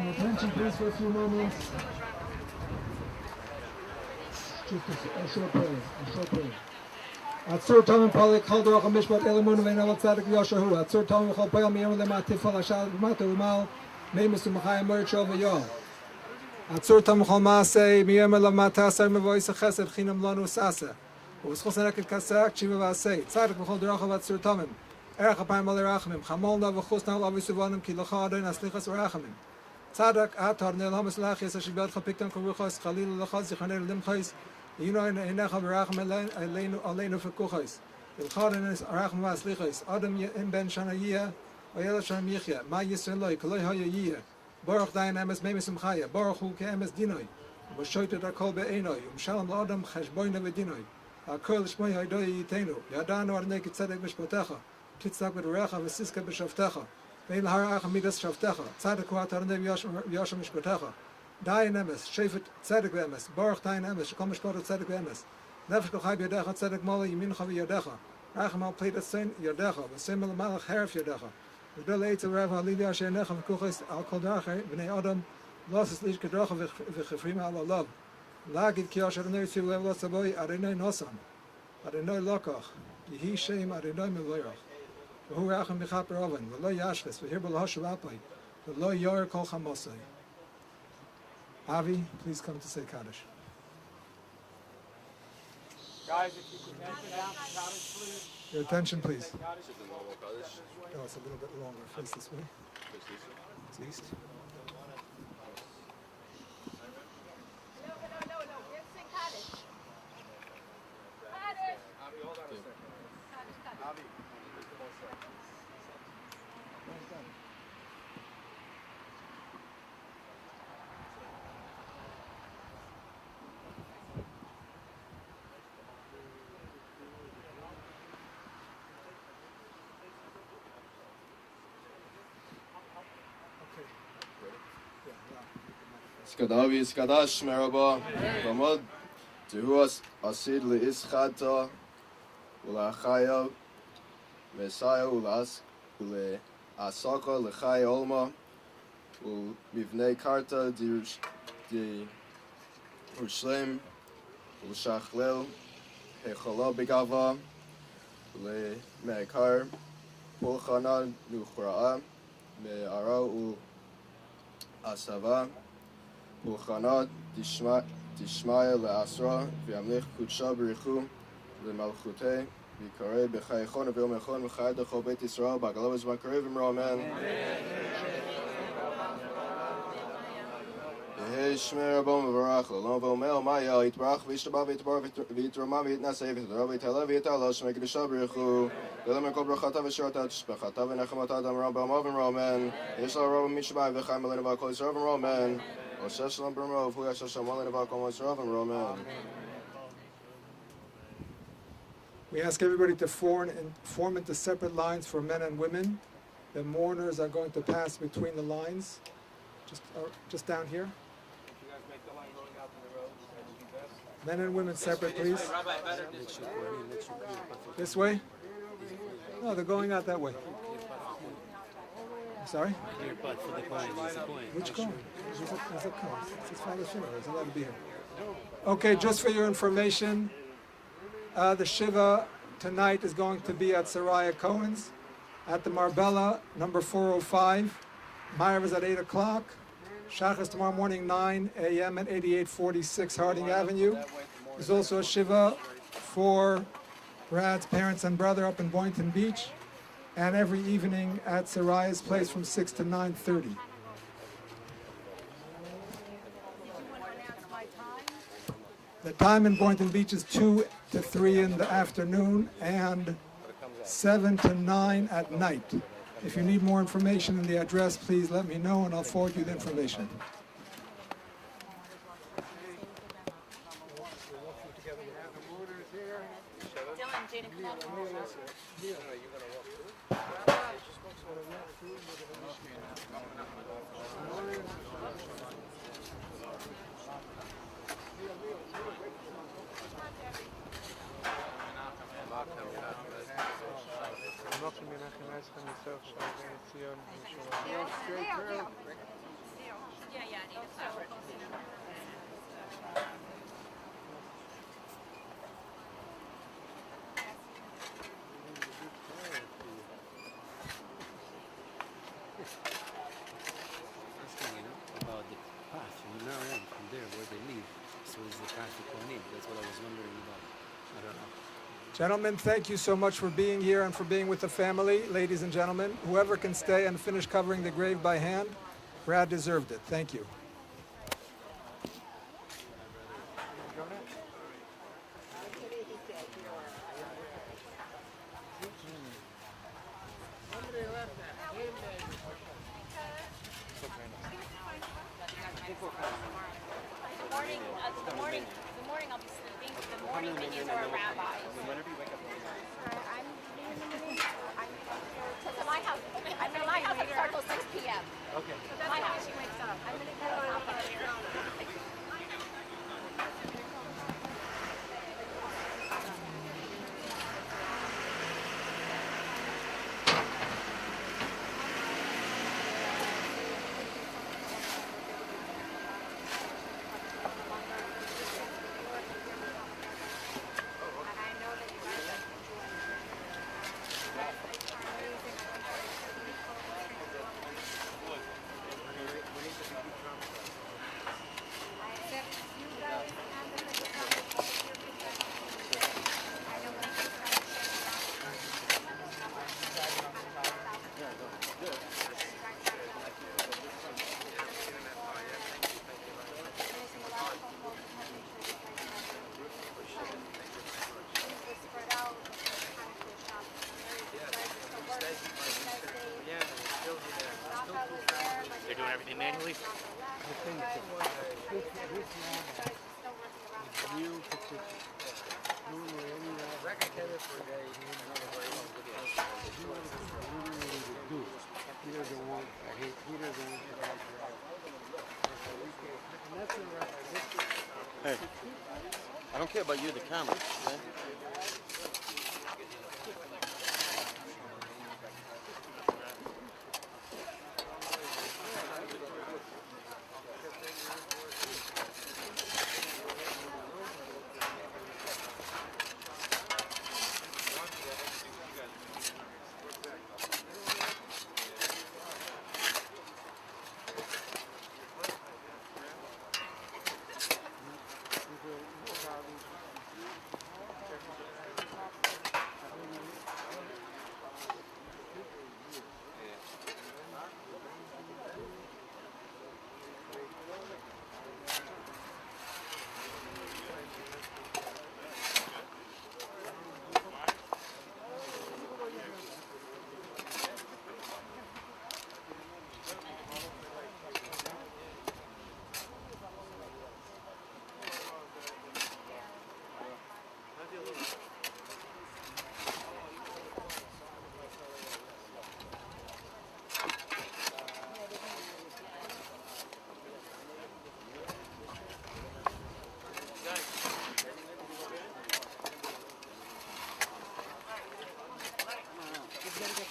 Attention please for a few moments. Just a short prayer. Atzur Tamim Palik Chaldorach Mishpat Elimun Ve'Navat Tzadik Yoshahu. Atzur Tamim Chol Poyal Miyam Lematifal Ashal Mata Umal Memis Umachayim Merchov V'Yol. Atzur Tamim Chol Maaseh Miyam Lamata Asar Mevois Chesed Chinam Lanu Sasa. U'V'Schos Neket Kasak Chiva V'Asei. Tzadik V'Chol Dorachav Atzur Tamim. Erech Apayim Al Rachamim. Chamolna V'Chos Nal Avisuvanim Ki L'cha Adon Aslichas Rachamim. Tzadik Atar Nel Hamas Lachias Ashibad Chapiktan Koruchas Chalil L'Chaz Zichaner Limchais. Yino Enecha V'Rachem Aleinu Fekuchais. Ilchaden Arachem V'Aslichais. Adam Im Ben Shana Yiyah. Oyel Shem Yichya. Ma Yisrael Loi. Koloi Haya Yiyah. Baruch Dayan Emes Memes Mchaya. Baruch Hu Ke'emes Dinoi. V'Shoytet Akol Be'enoi. Umshalom L'Adam Cheshboyna V'Dinoi. Akol Shmoi Haidoi Yitenu. Yadanu Arnei Kitzedek B'Shpotecha. Titzak B'Recha V'Siska B'Shavtecha. Ve'il Harach Midas Shavtecha. Tzadek Hu Atarnei V'Yasham Mishpotecha. Dayan Emes, Shefet Tzedek V'Emes, Baruch Dayan Emes, Shekom Mishpat Tzedek V'Emes, Nefesh Kochai B'Yadecha, Tzedek Mala Yimincha V'Yadecha, Rachem Al Pleit Etzain Yadecha, V'Sem El Malach Heref Yadecha, V'Dol Eitz Rav Halili Asher Necha V'Kuchais Al Kol Darachei B'nei Adam, Losses Lish Kedracha V'Chefrim Al Olav, Lagid Ki Asher Nei Tziv Lev Lotzaboy, Arenoi Nosam, Arenoi Lokach, Yehi Shem Arenoi Mevorach, V'Hu Rachem B'Chaper Oven, V'Lo Yashches, V'Hir B'Lo Shalapai, V'Lo Yor Kol Chamosai. Avi, please come to say Kaddish. Guys, if you could mention down for Kaddish, please. Your attention, please. Kaddish. No, it's a little bit longer. Face this way. It's east. No, we're sing Kaddish. Kaddish. Avi, hold on a second. Kaddish. Avi. Skadavi Skadash Meraba Ramad Tuhuas Asid Liischata Ulachaya Messiah Ulas Ule Asaka Lechai Olma Ul Mivnei Karta Di Urshlem Ulshachlel Hechala Begava Ule Mekar Pulchana Nuchraa Me'ara Ul Asava Ulchanat Dishmaya Le'asra V'yamlich Kudsha B'richu Le'malchutei V'karei B'chayechon V'yomechon V'chayed L'chol Beit Yisrael B'agalavas V'makarei V'mro Amen Yehi Shmer Rabon V'varach L'lom V'omel Maya Yitbarach V'yishtabah V'yitbar V'yitroma V'yitnasei V'yitara V'yitala V'yitala Shmei Kedusha B'richu V'yilem Kol Brachata V'shirata Shpechata V'nechamata Adam Ram B'amav V'mro Amen Yesh La Rabon Mishmai V'chayim Elenu V'akol Yisrael V'mro Amen We ask everybody to form into separate lines for men and women. The mourners are going to pass between the lines, just down here. Men and women separate, please. This way? No, they're going out that way. Sorry? Which coin? There's a coin. It's Father Shiva. He's allowed to be here. Okay, just for your information, the Shiva tonight is going to be at Saraya Cohen's at the Marbella, number 405. Ma'ariv is at 8 o'clock. Shachar tomorrow morning, 9 a.m. at 8846 Harding Avenue. There's also a Shiva for Brad's parents and brother up in Boynton Beach. And every evening at Saraya's place from 6 to 9:30. The time in Boynton Beach is 2 to 3 in the afternoon and 7 to 9 at night. If you need more information and the address, please let me know and I'll forward you the information. Dylan, Jaden, come on. Yeah, I need a flower. About the path from Narayan, from there where they live. So is the path to Kohanim. That's what I was wondering about. I don't know. Gentlemen, thank you so much for being here and for being with the family. Ladies and gentlemen, whoever can stay and finish covering the grave by hand, Brad deserved it. Thank you. The morning I'll be sleeping. The morning meetings are a rabbi. Whenever you wake up. I'm at my house. I'm at my house. I start till 6 p.m. Okay. That's my house. She wakes up. I'm gonna get on earlier. They're doing everything manually? Hey, I don't care about you, the camera, man.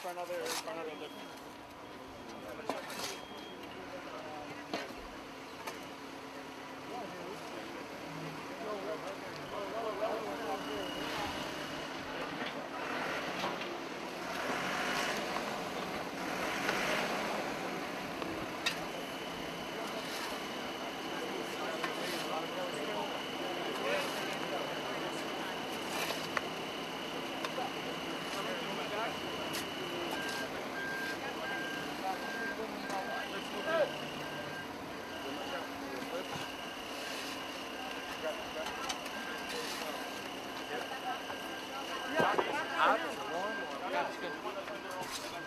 For another look. hot? Is it warm? Yeah, it's good.